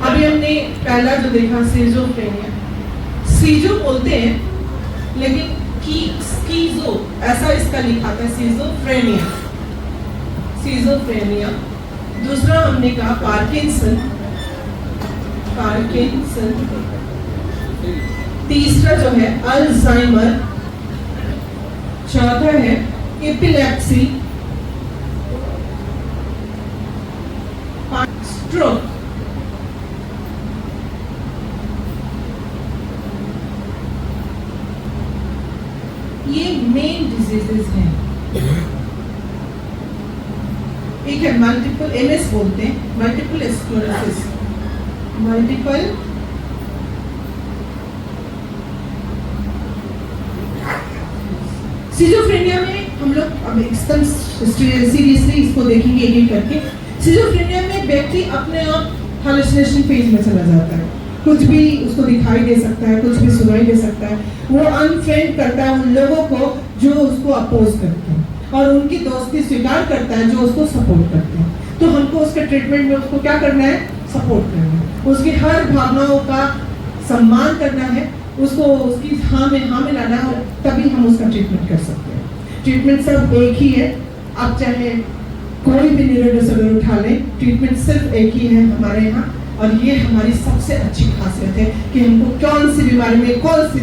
अभी हमने पहला जो देखा सिजोफ्रेनिया, सीजो बोलते हैं लेकिन स्कीजो ऐसा इसका लिखा था, सिजोफ्रेनिया, सिजोफ्रेनिया। दूसरा हमने कहा पार्किंसन, तीसरा जो है अल्जाइमर, चौथा है एपिलेप्सी, स्ट्रोक। ये मेन डिजीजेस हैं। एक है मल्टीपल, एमएस बोलते हैं, मल्टीपल स्क्लेरोसिस, मल्टीपल सिजोफ्रेनिया में हम लोग अब एकदम सीरियसली इसको देखेंगे एक एक करके। सिजोफ्रेनिया में व्यक्ति अपने आप हालुसिनेशन फेज में चला जाता है, कुछ भी उसको दिखाई दे सकता है, कुछ भी सुनाई दे सकता है। वो अनफ्रेंड करता है उन लोगों को जो उसको अपोज करते हैं, और उनकी दोस्ती स्वीकार करता है जो उसको सपोर्ट करते हैं। तो हमको उसके ट्रीटमेंट में उसको क्या करना है? सपोर्ट करना है, उसकी हर भावनाओं का सम्मान करना है, उसको उसकी हाँ में लाना है, और तभी हम उसका ट्रीटमेंट कर सकते हैं। ट्रीटमेंट सब एक ही है, आप चाहे कोई भी न्यूरो डिसऑर्डर उठा लें, ट्रीटमेंट सिर्फ एक ही है हमारे यहाँ। और ये हमारी सबसे अच्छी खासियत है कि हमको कौन सी बीमारी में कौन सी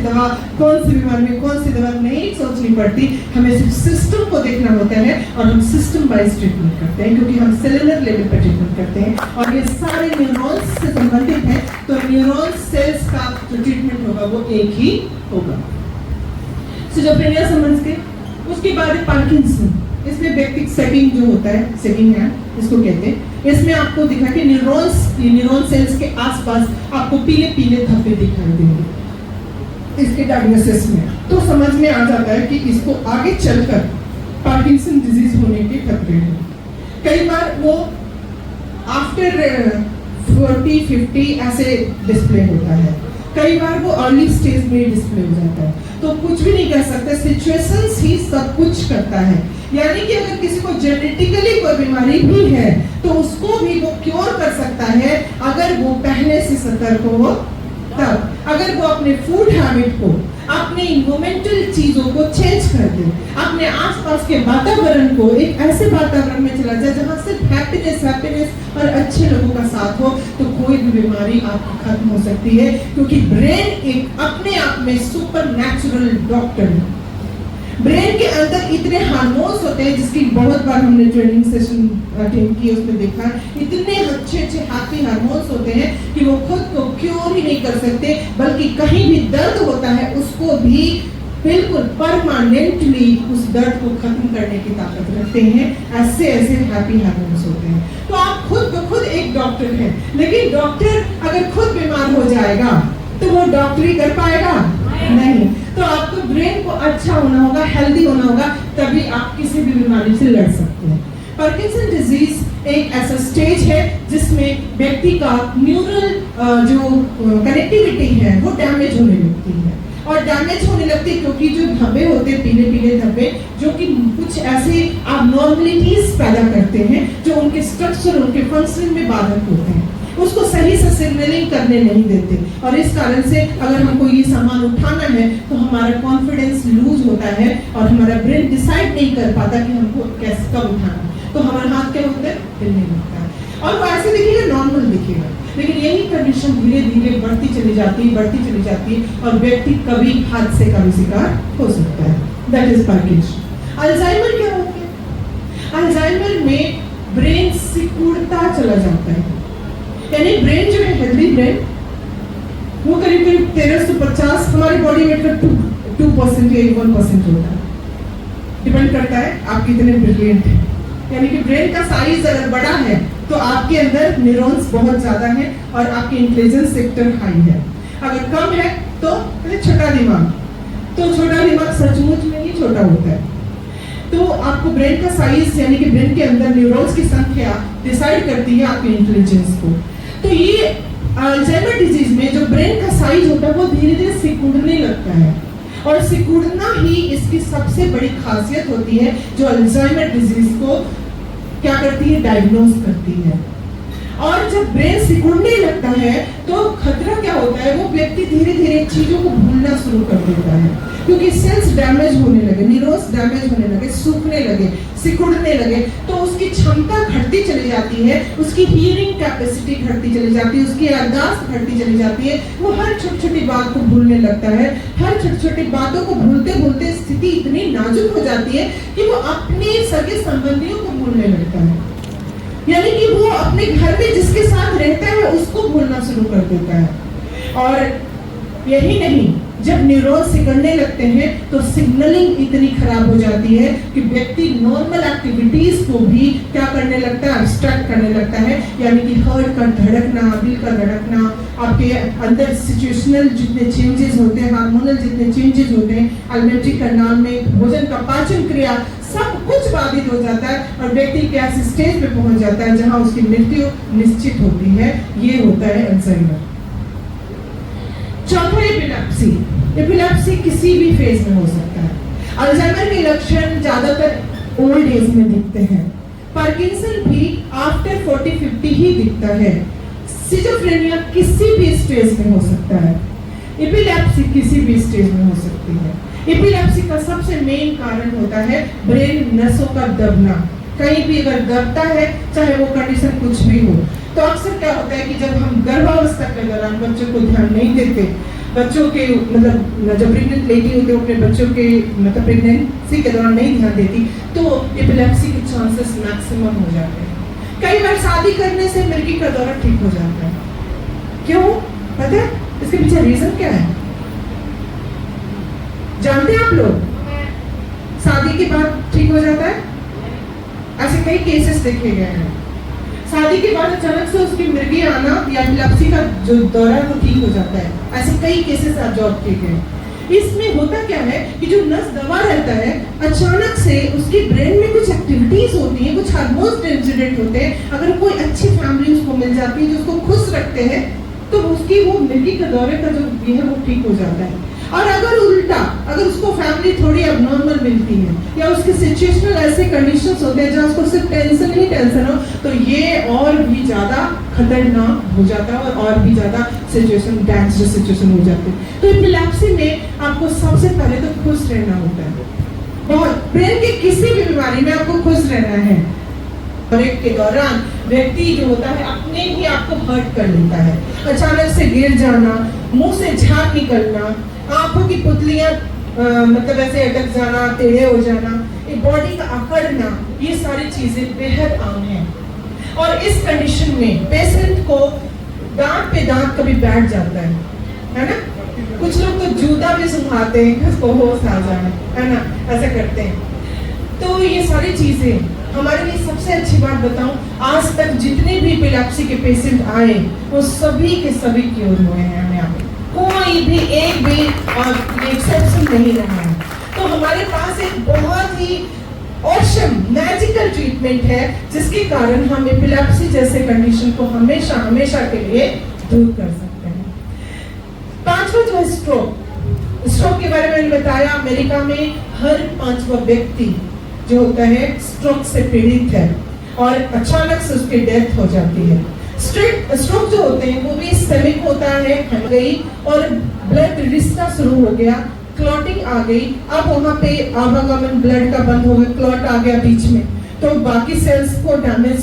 दवा नहीं सोचनी पड़ती, हमें सिर्फ सिस्टम को देखना होता है, और हम सिस्टम वाइज ट्रीटमेंट करते हैं, क्योंकि हम सेलुलर लेवल पर ट्रीटमेंट करते हैं, और ये सारे न्यूरॉन्स से संबंधित हैं। तो न्यूरॉन सेल्स का जो ट्रीटमेंट होगा वो एक ही होगा। सिजोफ्रेनिया समझ के, उसके बाद पार्किंसन, इसमें व्यक्ति सेटिंग जो होता है, सेटिंग है इसको कहते हैं। इसमें आपको दिखा कि न्यूरॉन सेल्स के आसपास आपको पीले पीले धब्बे दिखाई देंगे इसके डायग्नोसिस में। तो समझ में आ जाता है कि इसको आगे चलकर पार्किंसन डिजीज होने के खतरे हैं। कई बार वो आफ्टर 40-50 ऐसे डिस्प्ले होता है, कई बार वो अर्ली स्टेज में डिस्प्ले हो जाता है। तो कुछ भी नहीं कर सकते, सिचुएशंस ही सब कुछ करता है। यानी कि अगर किसी को जेनेटिकली कोई बीमारी भी है तो उसको भी वो क्योर कर सकता है अगर वो पहले से सतर्क हो तब। अगर वो अपने फूड हैबिट को, अपने इन्वायरमेंटल चीजों को चेंज कर दे, अपने आसपास के वातावरण को एक ऐसे वातावरण में चला जाए जहाँ सिर्फ हैप्पीनेस और अच्छे लोगों का साथ हो, तो कोई भी बीमारी आपकी खत्म हो सकती है। क्योंकि ब्रेन एक अपने आप में सुपर नेचुरल डॉक्टर है। ब्रेन के अंदर इतने हार्मोन्स होते हैं, जिसकी बहुत बार हमने ट्रेनिंग सेशन अटेंड की, उसमें देखा इतने अच्छे हैप्पी हार्मोन्स होते हैं कि वो खुद को क्योर ही नहीं कर सकते, बल्कि कहीं भी दर्द होता है उसको भी बिल्कुल परमानेंटली उस दर्द को खत्म करने की ताकत रखते हैं। ऐसे हैप्पी हार्मोन्स होते हैं। तो आप खुद ब खुद एक डॉक्टर हैं, लेकिन डॉक्टर अगर खुद बीमार हो जाएगा तो वो डॉक्टरी कर पाएगा नहीं। तो आपको ब्रेन को अच्छा होना होगा, हेल्दी होना होगा, तभी आप किसी भी बीमारी से लड़ सकते हैं। पार्किंसन डिजीज एक ऐसा स्टेज है जिसमें व्यक्ति का न्यूरल जो कनेक्टिविटी है वो डैमेज होने लगती है, और डैमेज होने लगती है क्योंकि जो धब्बे होते हैं, पीले पीले धब्बे, जो कि कुछ ऐसे abnormalities पैदा करते हैं जो उनके स्ट्रक्चर, उनके फंक्शन में बाधक होते हैं। उसको सही से सिग्नलिंग करने नहीं देते, और इस कारण से अगर हमको ये सामान उठाना है तो हमारा कॉन्फिडेंस लूज होता है और हमारा ब्रेन डिसाइड नहीं कर पाता कि हमको कैसे कब उठाना है, तो हमारा हाथ क्या होता है, हिलने लगता है, और वो ऐसे दिखेगा, नॉर्मल दिखेगा। लेकिन यही कंडीशन धीरे धीरे बढ़ती चली जाती है और व्यक्ति कभी हादसे का भी शिकार हो सकता है। That is Parkinson. अल्जाइमर क्या होता है? अल्जाइमर में ब्रेन सिकुड़ता चला जाता है, यानी ब्रेन जो है, हेल्दी ब्रेन, वो करीब करीब 13 से 50 हमारी बॉडी वेट का 2% या 1% होता है, डिपेंड करता है आप कितने ब्रिलियंट हैं। यानी कि ब्रेन का साइज अगर बड़ा है तो आपके अंदर न्यूरॉन्स बहुत ज्यादा है और आपकी इंटेलिजेंस सेक्टर हाई है। अगर कम है तो छोटा दिमाग, तो छोटा दिमाग सचमुच में ही छोटा होता है। तो आपको ब्रेन का साइज यानी कि ब्रेन के अंदर न्यूरॉन्स की संख्या डिसाइड करती है आपके इंटेलिजेंस को। तो ये अल्जाइमर डिजीज में जो ब्रेन का साइज होता है वो धीरे धीरे सिकुड़ने लगता है, और सिकुड़ना ही इसकी सबसे बड़ी खासियत होती है जो अल्जाइमर डिजीज को क्या करती है, डायग्नोज करती है। और जब ब्रेन सिकुड़ने लगता है तो खतरा क्या होता है, वो व्यक्ति धीरे धीरे चीजों को भूलना शुरू कर देता है, क्योंकि सेल्स डैमेज होने लगे, न्यूरॉन्स डैमेज होने लगे, सूखने लगे, सिकुड़ने लगे, तो उसकी क्षमता घटती चली जाती है, उसकी हियरिंग कैपेसिटी घटती चली जाती है, उसकी याददाश्त घटती चली जाती है, वो हर छोटी छोटी बात को भूलने लगता है। हर छोटी छोटी बातों को भूलते भूलते स्थिति इतनी नाजुक हो जाती है कि वो अपने सगे संबंधियों को भूलने लगता है, यानी कि वो अपने घर में जिसके साथ रहता है उसको भूलना शुरू कर देता है। और यही नहीं, जब न्यूरॉन सिकुड़ने लगते हैं तो सिग्नलिंग इतनी खराब हो जाती है कि व्यक्ति नॉर्मल एक्टिविटीज को भी क्या करने लगता है, अब्स्ट्रैक्ट करने लगता है, यानी कि हार्ट का धड़कना, दिल का धड़कना, आपके अंदर सिचुएशनल जितने चेंजेस होते हैं, हार्मोनल जितने चेंजेस होते हैं, अल्मेटिक करनाल में भोजन का पाचन क्रिया, सब कुछ बाधित हो जाता है और व्यक्ति के ऐसे स्टेज पे पहुंच जाता है जहां उसकी मृत्यु निश्चित होती है। ये होता है अल्जाइमर। चौथा, एपिलेप्सी। एपिलेप्सी किसी भी फेज में हो सकता है। अल्जाइमर के लक्षण ज्यादातर ओल्ड एज में दिखते हैं। पार्किंसन भी आफ्टर 40-50 ही दिखता है। सिजोफ्रेनिया किसी भी स्टेज में हो सकता है। एपिलेप्सी किसी भी स्टेज में हो सकती है। एपिलेप्सी का सबसे मेन कारण होता है ब्रेन नसों का दबना। कहीं भी अगर दबता है, चाहे वो कंडीशन कुछ भी हो, तो अक्सर क्या होता है कि जब हम गर्भावस्था के दौरान बच्चों को ध्यान नहीं देते, बच्चों के मतलब जब प्रेग्नेंट लेडी होती है अपने बच्चों के मतलब प्रेगनेंसी के दौरान नहीं ध्यान देती, तो एपिलेप्सी के चांसेस मैक्सिमम हो जाते हैं। कई बार शादी करने से मिर्गी का दौरा ठीक हो जाता है। क्यों पता है? इसके पीछे रीजन क्या है जानते हैं आप लोग? शादी के बाद ठीक हो जाता है, ऐसे कई केसेस देखे गए हैं। शादी के बाद अचानक से उसकी मिर्गी आना या एपिलेप्सी का जो दौरा वो ठीक हो जाता है, ऐसे कई केसेस ऑब्जर्व किए गए। इसमें होता क्या है कि जो नस दबा रहता है, अचानक से उसकी ब्रेन में कुछ एक्टिविटीज होती है, कुछ हार्मोन्स इंसिडेंट होते हैं। अगर कोई अच्छी फैमिली उसको मिल जाती है जो उसको खुश रखते हैं, तो उसकी वो मिर्गी के दौरे का जो ये है वो ठीक हो जाता है। और अगर उल्टा, अगर उसको फैमिली थोड़ी अबनॉर्मल मिलती है या उसके सिचुएशनल ऐसे कंडीशंस होते हैं जहाँ उसको सिर्फ टेंशन ही टेंशन हो, तो ये और भी ज्यादा खतरनाक हो जाता है और भी ज्यादा सिचुएशन डेंजरस सिचुएशन हो जाती है। तो एपिलेप्सी में आपको सबसे पहले तो खुश रहना होता है। बहुत ब्रेन की किसी भी बीमारी में आपको खुश रहना है। ब्रेक के दौरान व्यक्ति जो होता है अपने ही आपको हर्ट कर लेता है। अचानक से गिर जाना, मुंह से झाग निकलना, आंखों की पुतलियां मतलब ऐसे अटक जाना, टेढ़े हो जाना, बॉडी का अकड़ना, ये सारी चीजें बेहद आम हैं। और इस कंडीशन में पेशेंट को दांत पे दांत कभी बैठ जाता है ना? कुछ लोग तो जूता भी सुखाते हैं, उसको होश आ जाए, है ना? ऐसा करते हैं। तो ये सारी चीजें हमारे लिए सबसे अच्छी बात बताऊं, आज तक जितने भी एपिलेप्सी के पेशेंट आए वो सभी के सभी क्योर हुए हैं। हमें यहाँ पे कोई भी एक भी एक्सेप्शन नहीं रहा है। तो हमारे पास एक बहुत ही ऑसम मैजिकल ट्रीटमेंट है जिसके कारण हम एपिलेप्सी जैसे कंडीशन को हमेशा हमेशा के लिए दूर कर सकते हैं। पांचवा जो है स्ट्रोक। स्ट्रोक के बारे में मैंने बताया, अमेरिका में हर 5वां व्यक्ति जो होता है स्ट्रोक से पीड़ित है और अचानक से उसकी डेथ हो जाती है। स्ट्रोक जो होते हैं वो भी इस्केमिक होता है, हम गई और ब्लड रिसना शुरू हो गया, क्लॉटिंग आ गई, अब वहाँ पे आवागमन ब्लड का बंद हो गया, क्लॉट आ गया बीच में, तो बाकी सेल्स को डैमेज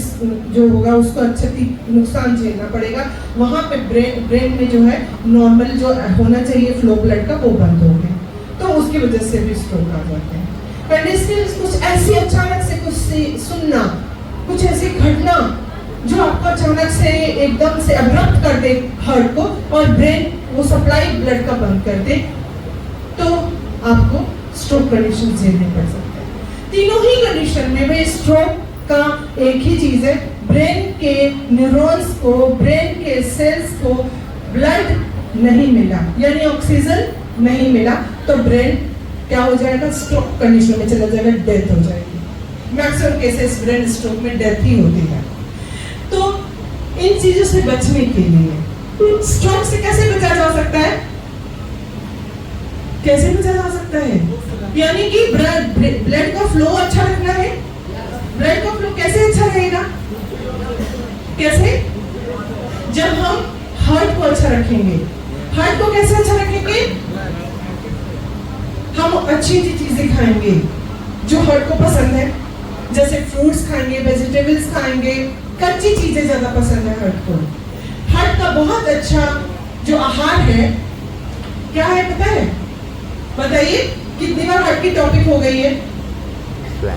जो होगा उसको अच्छी नुकसान झेलना पड़ेगा। वहाँ पे ब्रेन में जो है नॉर्मल जो होना चाहिए फ्लो ब्लड का वो बंद हो गया, तो उसकी वजह से भी स्ट्रोक आ जाते हैं। कंडीशनल कुछ ऐसी अचानक से कुछ सुनना, कुछ ऐसी घटना जो आपको अचानक से एकदम से अब्रप्ट कर दे हार्ट को और ब्रेन वो सप्लाई ब्लड का बंद कर दे, तो आपको स्ट्रोक कंडीशन झेलनी पड़ सकती है। तीनों ही कंडीशन में वे स्ट्रोक का एक ही चीज है, ब्रेन के न्यूरॉन्स को, ब्रेन के सेल्स को ब्लड नहीं मिला, यानी ऑक्सीजन नहीं मिला, तो ब्रेन क्या हो जाएगा, स्ट्रोक कंडीशन में चला जाएगा, डेथ हो जाएगी। मैक्सिमम केसेस ब्रेन स्ट्रोक में डेथ ही होती है। तो इन चीजों से बचने के लिए स्ट्रोक से कैसे बचा जा सकता है, कैसे बचा जा सकता है, यानी कि ब्लड का फ्लो अच्छा रखना है। ब्लड का फ्लो कैसे अच्छा रहेगा, कैसे, जब हम हार्ट को अच्छा रखेंगे। हार्ट को कैसे अच्छा रखेंगे, हम अच्छी अच्छी चीजें खाएंगे जो हार्ट को पसंद है, जैसे फ्रूट्स खाएंगे, वेजिटेबल्स खाएंगे, कच्ची चीजें ज्यादा पसंद है हार्ट को। हार्ट का बहुत अच्छा जो आहार है क्या है पता है, बताइए कितनी बार हार्ट की टॉपिक हो गई है।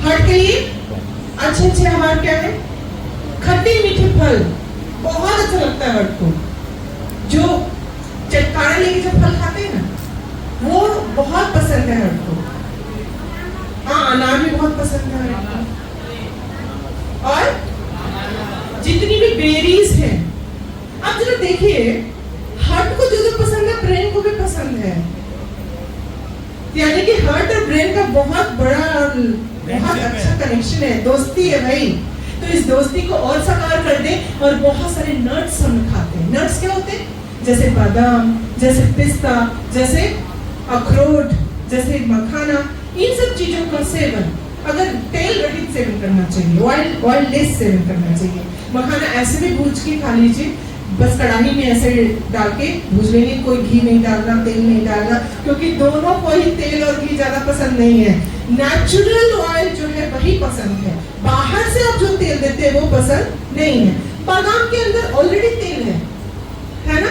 हार्ट के लिए अच्छे अच्छे आहार क्या है, खट्टे मीठे फल बहुत अच्छा लगता है हार्ट को, जो चटकारा लेके जब फल खाते हैं ना वो बहुत पसंद है हार्ट को। हाँ, अनार भी बहुत पसंद है हार्ट को, और जितनी भी बेरीज हैं, आप जरा देखिए हार्ट को जो जो पसंद है ब्रेन को भी पसंद है, यानी कि हार्ट और ब्रेन का बहुत बड़ा और बहुत अच्छा कनेक्शन है, दोस्ती है भाई। तो इस दोस्ती को और साकार कर दे, और बहुत सारे नट्स हम खाते हैं। नट्स क्या होते हैं, जैसे बादाम, जैसे पिस्ता, जैसे अखरोट, जैसे मखाना, इन सब चीजों का सेवन, अगर तेल रहित सेवन करना चाहिए, ऑयल लेस सेवन करना चाहिए। मखाना ऐसे भी भूज के खा लीजिए, बस कढ़ाई में ऐसे डाल के भूज लेंगे, कोई घी नहीं डालना, तेल नहीं डालना, क्योंकि दोनों को ही तेल और घी ज्यादा पसंद नहीं है। नेचुरल ऑयल जो है वही पसंद है, बाहर से आप जो तेल देते हैं वो पसंद नहीं है। बादाम के अंदर ऑलरेडी तेल है ना,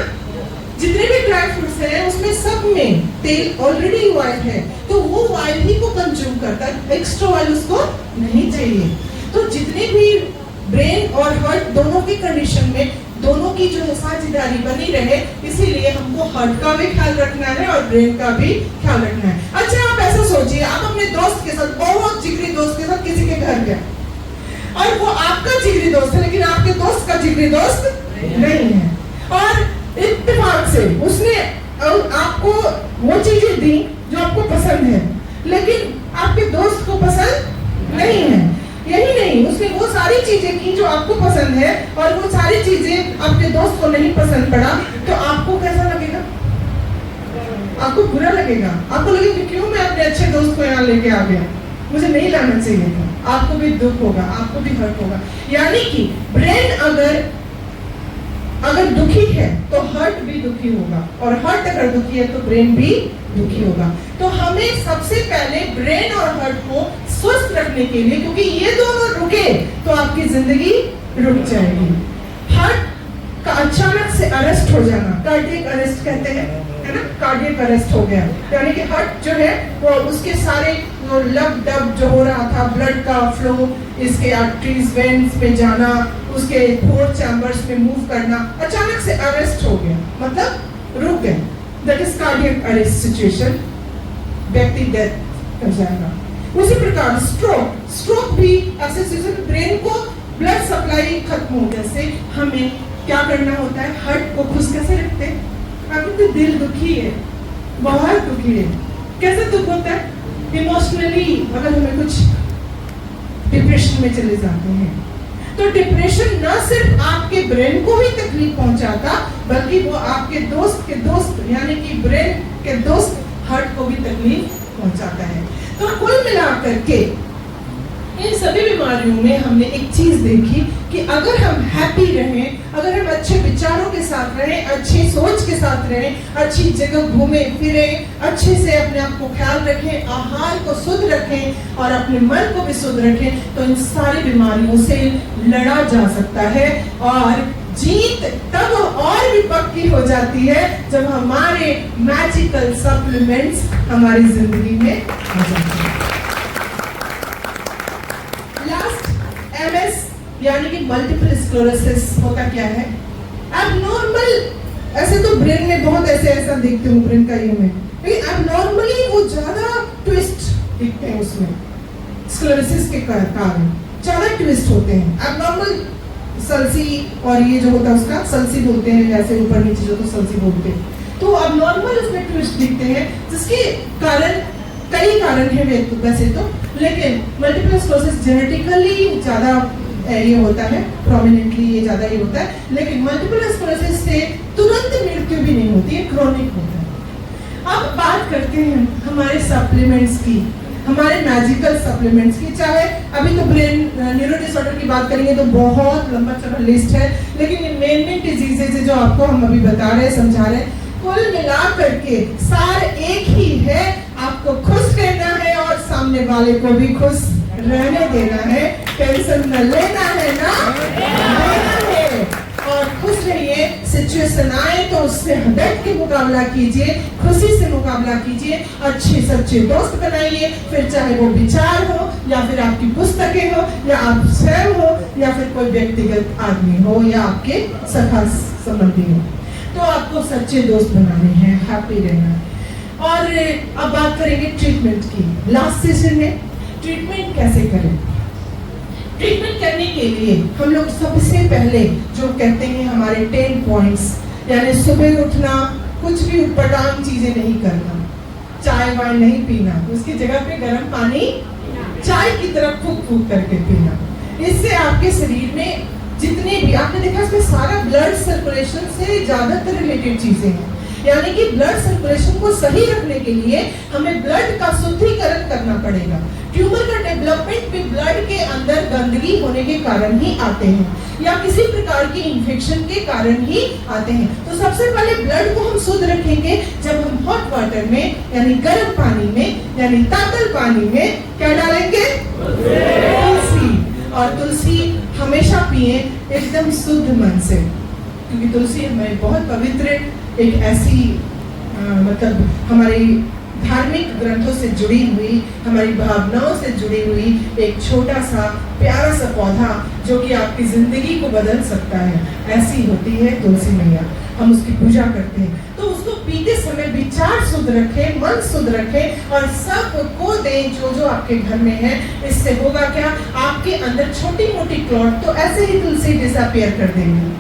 जितने भी ड्राई फ्रूट्स हैं उसमें सब में तेल ऑलरेडी ऑयल है, तो वो ऑयल ही को कंज्यूम करता है, एक्स्ट्रा ऑयल उसको नहीं चाहिए। तो जितने भी ब्रेन और हार्ट दोनों की कंडीशन में दोनों की जो है साझेदारी बनी रहे, इसीलिए हमको हार्ट का भी ख्याल रखना है और ब्रेन का भी ख्याल रखना है। अच्छा, आप ऐसा सोचिए, आप अपने दोस्त के साथ, बहुत जिगरी दोस्त के साथ किसी के घर गए और वो आपका जिगरी दोस्त है, लेकिन आपके दोस्त का जिगरी दोस्त नहीं है, और इत्तेफाक से उसने आपको वो चीजें दी जो आपको पसंद है, लेकिन आपके दोस्त को पसंद नहीं है। यही नहीं, उसने वो सारी चीजें की जो आपको पसंद है, और वो सारी चीजें आपके दोस्त को नहीं पसंद पड़ा, तो आपको कैसा लगेगा, आपको बुरा लगेगा, आपको लगेगा क्यों मैं अपने अच्छे दोस्त को यहाँ लेके आ गया, मुझे नहीं लाना चाहिए था। आपको भी दुख होगा, आपको भी हर्ट होगा। यानी कि ब्रेन अगर दुखी है तो हार्ट भी दुखी होगा, और हार्ट अगर दुखी है तो ब्रेन भी दुखी होगा। तो हमें सबसे पहले ब्रेन और हार्ट को स्वस्थ रखने के लिए, क्योंकि ये दोनों रुके तो आपकी जिंदगी रुक जाएगी। हार्ट का अचानक से अरेस्ट हो जाना, कार्डियक अरेस्ट कहते हैं, है ना, कार्डियक अरेस्ट हो गया, यानी कि हार्ट जो है वो उसके सारे वो लब डब जो हो रहा था, ब्लड का फ्लो इसके आर्टरीज वेन्स में जाना, उसके फोर चैम्बर्स में मूव करना, अचानक से अरेस्ट हो गया, मतलब रुक गए। That is cardiac arrest situation, व्यक्ति डेथ कर जाएगा। उसी प्रकार स्ट्रोक भी ऐसे सिचुएशन, ब्रेन को ब्लड सप्लाई खत्म हो जैसे हमें क्या करना होता है, हार्ट को खुश कैसे रखते हैं। आपको दिल दुखी है, बहुत दुखी है, कैसे दुख होता है, इमोशनली अगर हमें कुछ डिप्रेशन में चले जाते हैं, तो डिप्रेशन न सिर्फ आपके ब्रेन को ही तकलीफ पहुंचाता, बल्कि वो आपके दोस्त के दोस्त यानी कि ब्रेन के दोस्त हार्ट को भी तकलीफ पहुंचाता है। तो कुल मिलाकर के इन सभी बीमारियों में हमने एक चीज देखी कि अगर हम हैप्पी रहें, अगर हम अच्छे विचारों के साथ रहें, अच्छी सोच के साथ रहें, अच्छी जगह घूमें फिरें, अच्छे से अपने आप को ख्याल रखें, आहार को शुद्ध रखें और अपने मन को भी शुद्ध रखें, तो इन सारी बीमारियों से लड़ा जा सकता है। और जीत तब और भी पक्की हो जाती है जब हमारे मैजिकल सप्लीमेंट्स हमारी जिंदगी में आ जाते हैं। लास्ट, MS यानी कि मल्टीपल स्क्लेरोसिस होता क्या है? एबनॉर्मल, ऐसे तो ब्रेन में बहुत ऐसा देखते हूँ ब्रेन का ये में, लेकिन एबनॉर्मली वो ज्यादा ट्विस्ट दिखते हैं उसमें, स्क्लेरोसिस के कारण ज्यादा ट्विस्ट होते हैं। एबनॉर्मल सल्सी, और ये जो होता है उसका सल्सी बोलते हैं, ऐसे ऊपर नीचे जो तो सल्सी बोलते हैं, तो एबनॉर्मल उसमें ट्विस्ट दिखते हैं, जिसके कारण कई कारण है वैसे तो, लेकिन मल्टीपल स्क्लेरोसिस जेनेटिकली ज्यादा ये होता है, प्रोमिनेंटली ये ज्यादा ये होता है, लेकिन मल्टीपल स्क्लेरोसिस से तुरंत मृत्यु भी नहीं होती है, क्रोनिक होता है। अब बात करते हैं हमारे सप्लीमेंट्स की, हमारे मैजिकल सप्लीमेंट्स की। चाहे अभी तो ब्रेन न्यूरो डिसऑर्डर की बात करेंगे तो बहुत लंबा चौड़ा लिस्ट है, लेकिन ये मेन डिजीजेज है जो आपको हम अभी बता रहे हैं, समझा रहे हैं, कुल मिला करके सार एक ही है, आपको खुश रहना है और सामने वाले को भी खुश रहने देना है, टेंशन न लेना है ना लेना है, और खुश रहिए। सिचुएशन आए तो उससे डट के मुकाबला कीजिए, खुशी से मुकाबला कीजिए, अच्छे सच्चे दोस्त बनाइए, फिर चाहे वो विचार हो या फिर आपकी पुस्तकें हो या आप स्वयं हो या फिर कोई व्यक्तिगत आदमी हो या आपके सखा संबंधी हो, तो आपको सच्चे दोस्त बनाने हैं, हैप्पी रहना है। और अब बात करेंगे ट्रीटमेंट की। लास्ट सेशन में ट्रीटमेंट कैसे करें? ट्रीटमेंट करने के लिए हम लोग सबसे पहले जो कहते हैं हमारे 10 पॉइंट्स, यानी सुबह उठना, कुछ भी उटपटांग चीजें नहीं करना, चाय वाय नहीं पीना, उसकी जगह पे गर्म पानी चाय की तरह फूक फूक करके पीना। इससे आपके शरीर में जितने भी, आपने देखा इसमें सारा ब्लड सर्कुलेशन से ज्यादातर रिलेटेड चीजें हैं, यानी कि ब्लड सर्कुलेशन को सही रखने के लिए हमें ब्लड का शुद्धिकरण करना पड़ेगा। ट्यूमर का डेवलपमेंट भी ब्लड के अंदर गंदगी होने के कारण ही आते हैं या किसी प्रकार की इन्फेक्शन के कारण ही आते हैं। तो सबसे पहले ब्लड को हम शुद्ध रखेंगे जब हम हॉट वाटर में, यानी गर्म पानी में, यानी तातल पानी में क्या डालेंगे? तुलसी। और तुलसी हमेशा पिए एकदम शुद्ध मन से, क्योंकि तुलसी हमें बहुत पवित्र एक ऐसी मतलब हमारी धार्मिक ग्रंथों से जुड़ी हुई, हमारी भावनाओं से जुड़ी हुई एक छोटा सा प्यारा सा पौधा जो कि आपकी जिंदगी को बदल सकता है, ऐसी होती है तुलसी मैया। हम उसकी पूजा करते हैं, तो उसको पीते समय विचार शुद्ध रखें, मन शुद्ध रखें और सबको दें जो जो आपके घर में है। इससे होगा क्या? आपके अंदर छोटी मोटी क्लॉट तो ऐसे ही तुलसी डिसअपीयर कर देंगे,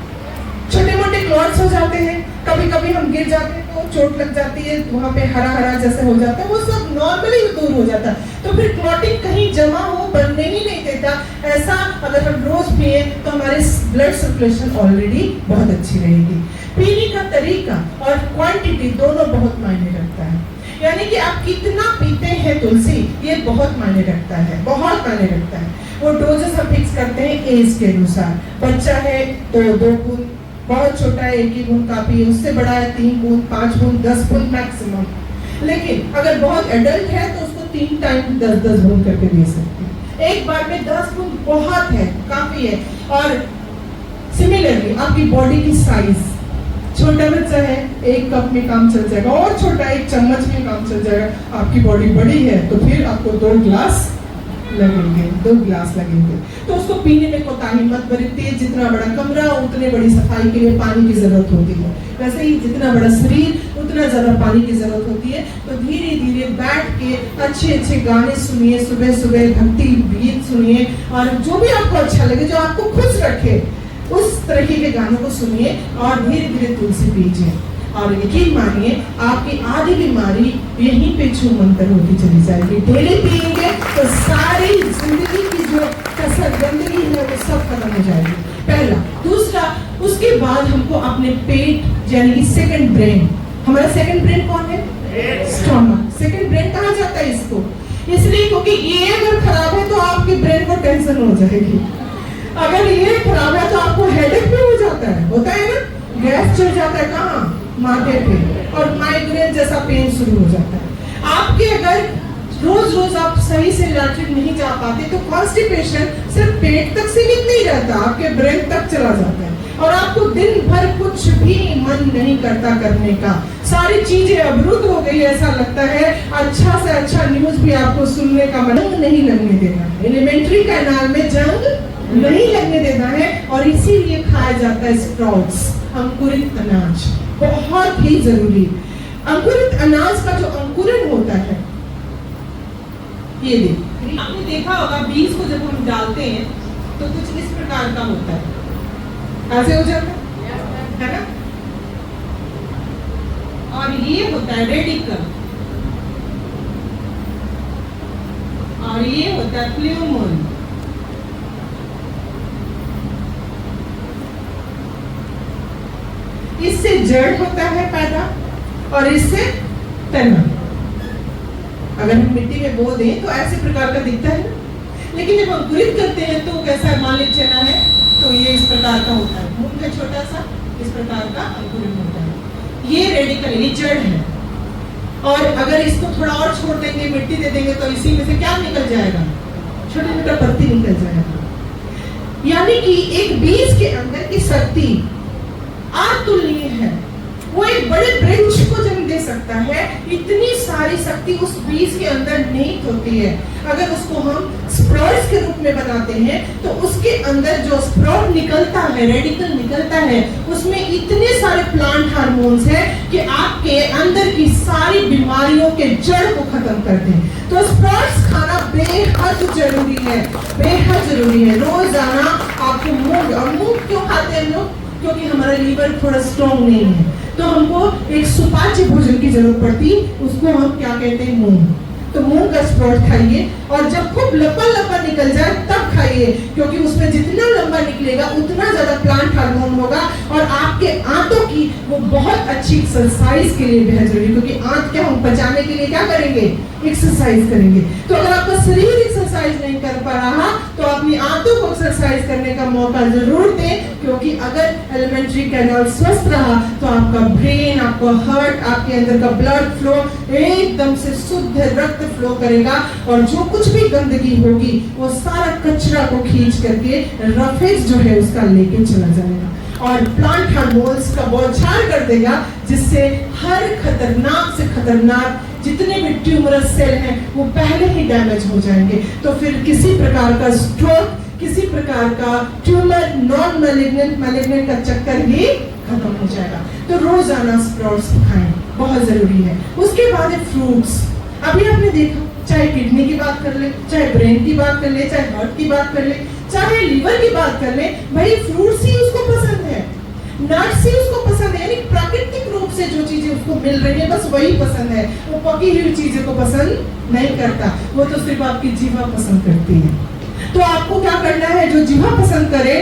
छोटे मोटे क्लॉट्स हो जाते हैं, कभी कभी हम गिर जाते हैं तो चोट लग जाती है, वहाँ पे हरा हरा जैसे हो जाता है, वो सब नॉर्मली दूर हो जाता है। तो फिर क्लॉटिंग कहीं जमा हो, बनने ही नहीं देता। ऐसा अगर हम रोज पिए तो हमारे ब्लड सर्कुलेशन ऑलरेडी बहुत अच्छी रहेगी। पीने का तरीका और क्वांटिटी दोनों बहुत मायने रखता है, यानी कि आप कितना पीते हैं तुलसी, ये बहुत मायने रखता है, बहुत मायने रखता है। वो डोजेस हम फिक्स करते हैं एज के अनुसार। बच्चा है तो 2 बूंद, बहुत छोटा है 1 ही बूंद काफी है, उससे बड़ा है 3 बूंद, 5 बूंद, 10 बूंद मैक्सिमम। लेकिन अगर बहुत एडल्ट है तो उसको 3 टाइम 10-10 बूंद करके दे सकते हैं। एक बार में 10 बूंद बहुत है, काफी है। और सिमिलरली आपकी बॉडी की साइज, छोटा बच्चा है 1 कप में काम चल जाएगा, और छोटा 1 चम्मच में काम चल जाएगा। आपकी बॉडी बड़ी है तो फिर आपको 2 गिलास लगेंगे, 2 गिलास लगेंगे। तो उसको पीने में कोताही मत बरतिए। जितना बड़ा कमरा उतने बड़ी सफाई के लिए पानी की जरूरत होती है, वैसे ही जितना बड़ा शरीर उतना ज्यादा पानी की जरूरत होती है। तो धीरे धीरे बैठ के अच्छे अच्छे गाने सुनिए, सुबह सुबह भक्ति गीत सुनिए, और जो भी आपको अच्छा लगे, जो आपको खुश रखे, उस तरह के गानों को सुनिए और धीरे धीरे तुलसी पीजिए। और यकीन मानिए आपकी आधी बीमारी यहीं पे छू मंतर होती चली जाएगी। डेली पिएंगे तो सारी जिंदगी की जो कसर गंदगी है वो सब खत्म हो जाएगी। पहला। दूसरा, उसके बाद हमको अपने पेट यानी कि सेकंड ब्रेन, हमारा सेकंड ब्रेन कौन है? स्टमक। सेकंड ब्रेन कहा जाता है इसको, इसलिए क्योंकि ये अगर खराब है तो आपके ब्रेन को टेंशन हो जाएगी। अगर ये खराब है तो आपको हेडेक भी हो जाता है, होता है ना, गैस चढ़ जाता है कहाँ, माथे पे, और माइग्रेन जैसा पेन शुरू हो जाता है। आपके अगर रोज रोज आप सही से लैट्रिन नहीं जा पाते तो कॉन्स्टिपेशन सिर्फ पेट तक सीमित नहीं रहता, आपके ब्रेन तक चला जाता है और आपको दिन भर कुछ भी मन नहीं करता करने का, सारी चीजें अवरुद्ध हो गई, ऐसा लगता है अच्छा से अच्छा न्यूज भी आपको सुनने का मन नहीं लगने देना है, एलिमेंट्री कैनाल में जंग नहीं लगने देना है। और इसीलिए खाया जाता है स्प्राउट्स, अंकुरित अनाज, बहुत ही जरूरी। अंकुरित अनाज का जो अंकुरन होता है, ये देखिए, आपने देखा होगा बीज को जब हम डालते हैं तो कुछ इस प्रकार का होता है, ऐसे हो जाता है ना, और ये होता है रेडिकल, और ये होता है प्लूमन। इससे जड़ होता है पैदा और इससे तना। अगर हम मिट्टी में बो दें तो ऐसे प्रकार का दिखता है ना, लेकिन जब अंकुरित करते हैं तो कैसा, मान लीजिए चना है तो ये इस प्रकार का होता है, मूंग है छोटा सा, इस प्रकार का अंकुरित होता है, ये रेडिकल, ये जड़ है। और अगर इसको थोड़ा और छोड़ देंगे, मिट्टी दे देंगे तो इसी में से क्या निकल जाएगा, छोटा छोटा पत्ती निकल जाएगा। यानी कि एक बीज के अंदर की शक्ति अतुलनीय है, वो एक बड़े वृक्ष को जन्म दे सकता है, इतनी सारी शक्ति उस बीज के अंदर निहित होती है। अगर उसको हम स्प्राउट्स के रूप में बनाते हैं तो उसके अंदर जो स्प्राउट निकलता है, रेडिकल निकलता है, उसमें इतने सारे प्लांट हार्मोन्स हैं कि आपके अंदर की सारी बीमारियों के जड़ को खत्म कर दें। तो स्प्राउट्स खाना बेहद जरूरी है, बेहद जरूरी है। रोजाना आपको मूंग, और मूंग क्यों खाते हैं लोग, क्योंकि हमारा लीवर थोड़ा स्ट्रॉन्ग नहीं है, तो हमको एक सुपाच्य भोजन की जरूरत पड़ती, उसको हम क्या कहते हैं, मूंग। तो मूंग का स्प्राउट खाइए, और जब खूब लंबा लंबा निकल जाए तब खाइए, क्योंकि उसमें जितना लंबा निकलेगा उतना ज्यादा प्लांट हार्मोन होगा, और आपके आंतों की वो बहुत अच्छी एक्सरसाइज के लिए बेहद जरूरी, क्योंकि आंत क्या हम पचाने के लिए क्या करेंगे, एक्सरसाइज करेंगे। तो अगर आपका शरीर एक्सरसाइज नहीं कर पा रहा तो अपनी आंतों को एक्सरसाइज करने का मौका जरूर दें, क्योंकि अगर एलिमेंट्री कैनाल स्वस्थ रहा तो आपका ब्रेन, आपका हार्ट, आपके अंदर का ब्लड फ्लो एकदम से शुद्ध रक्त फ्लो करेगा, और जो कुछ भी गंदगी होगी वो सारा कचरा को खींच करके रफेज जो है उसका लेके चला जाएगा, और प्लांट हार्मोन्स का बौछार कर देगा, जिससे हर खतरनाक से खतरनाक जितने भी ट्यूमरस सेल हैं वो पहले ही डैमेज हो जाएंगे। तो फिर किसी प्रकार का स्ट्रोक, किसी प्रकार का ट्यूमर, नॉन मैलिग्नेंट, मैलिग्नेंट का चक्कर ही खत्म हो जाएगा। तो रोजाना स्प्राउट्स खाएं, बहुत जरूरी है। उसके बाद है फ्रूट्स। अभी आपने देखा, चाहे किडनी की बात कर ले, चाहे ब्रेन की बात कर ले, चाहे हार्ट की बात कर ले, चाहे लीवर की बात कर ले, भाई फ्रूट्स ही उसको पसंद है, नट्स ही उसको पसंद है, यानी प्राकृतिक रूप से जो चीजें उसको मिल रही है बस वही पसंद है, वो पकी हुई चीजों को पसंद नहीं करता, वो तो सिर्फ आपकी जीवा पसंद करती है। तो आपको क्या करना है, जो जीवा पसंद करे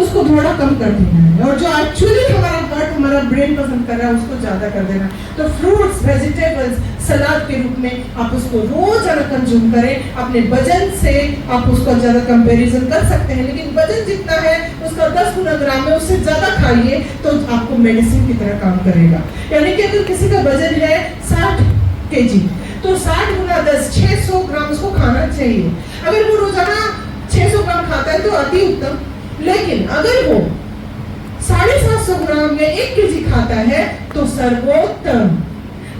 उसको थोड़ा कम कर देना है, और जो एक्चुअली हमारा हार्ट, हमारा ब्रेन पसंद कर रहा है उसको ज्यादा कर देना। तो फ्रूट्स, वेजिटेबल्स, सलाद के रूप में आप उसको रोजाना कंज्यूम करें। अपने वजन से आप उसका ज्यादा कंपैरिजन कर सकते हैं, लेकिन वजन जितना है उसका 10 गुना ग्राम है, उससे ज्यादा खाइए तो आपको मेडिसिन की तरह काम करेगा। यानी कि अगर किसी का वजन है 60 kg तो 60 गुना 10, 600 ग्राम उसको खाना चाहिए। अगर वो रोजाना 600 ग्राम खाता है तो अति उत्तम, लेकिन अगर वो 750 ग्राम में 1 kg खाता है तो सर्वोत्तम।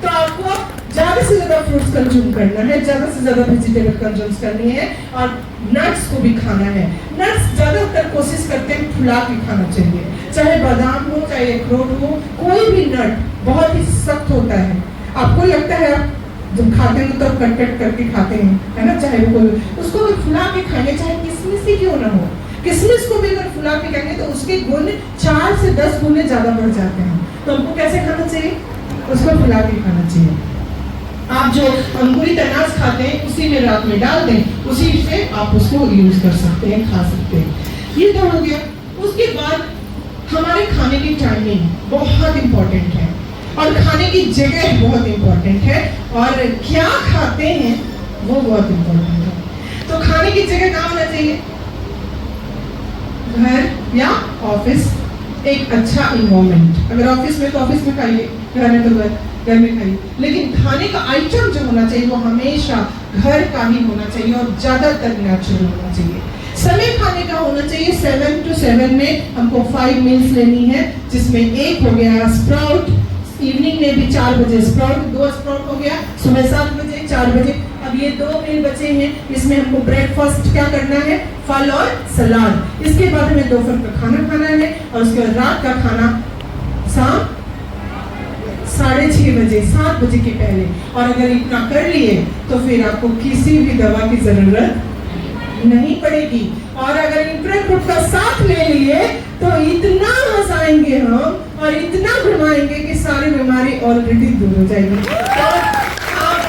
तो आपको ज्यादा से ज्यादा फ्रूट्स कंज्यूम करना है, ज्यादा से ज्यादा वेजिटेबल कंज्यूम करनी है, और नट्स को भी खाना है। नट्स ज्यादातर कोशिश करते हैं फुला के खाना चाहिए, चाहे बादाम हो, चाहे अखरोट हो, कोई भी नट बहुत ही सख्त होता है। आपको लगता है आप जब खाते हैं तो कट कट करके खाते हैं, है ना, चाहे वो उसको भी फुला के खाएंगे, चाहे किसमिस ही क्यों ना हो। किसमिस को भी अगर फुला के खाएंगे तो उसके गुण 4 से 10 गुने ज्यादा बढ़ जाते हैं। तो हमको कैसे खाना चाहिए, उसको फुला के खाना चाहिए। आप जो अंकुरित अनाज खाते हैं उसी में रात में डाल दें, उसी से आप उसको यूज कर सकते हैं, खा सकते हैं। ये तो हो गया। उसके बाद हमारे खाने की टाइमिंग बहुत इंपॉर्टेंट है, और खाने की जगह बहुत इंपॉर्टेंट है, और क्या खाते हैं वो बहुत इंपॉर्टेंट है। तो खाने की जगह कहाँ होना चाहिए, घर या ऑफिस एक अच्छा इन्वायरमेंट। अगर ऑफिस में तो ऑफिस में खाइए, घर में तो घर में खाइए, लेकिन खाने का आइटम जो होना चाहिए वो हमेशा घर का ही होना चाहिए और ज़्यादातर नेचुरल होना चाहिए। समय खाने का होना चाहिए 7 to 7 में हमको 5 मील्स लेनी है, जिसमें एक हो गया स्प्राउट, इवनिंग में भी 4 बजे स्प्राउट, 2 स्प्राउट हो गया, सुबह 7 बजे 4 बजे। अब ये 2 मील बचे हैं, इसमें हमको ब्रेकफास्ट क्या करना है, फल और सलाद। इसके बाद हमें दोपहर का खाना खाना है और उसके बाद रात का खाना शाम 6:30 बजे 7 बजे के पहले। और अगर इतना कर लिए तो फिर आपको किसी भी दवा की जरूरत नहीं पड़ेगी। और अगर इंफ्राग्रुप का साथ ले लिए तो इतना हंसाएंगे हम और इतना घुमाएंगे कि सारी बीमारी ऑलरेडी दूर हो जाएगी। और आप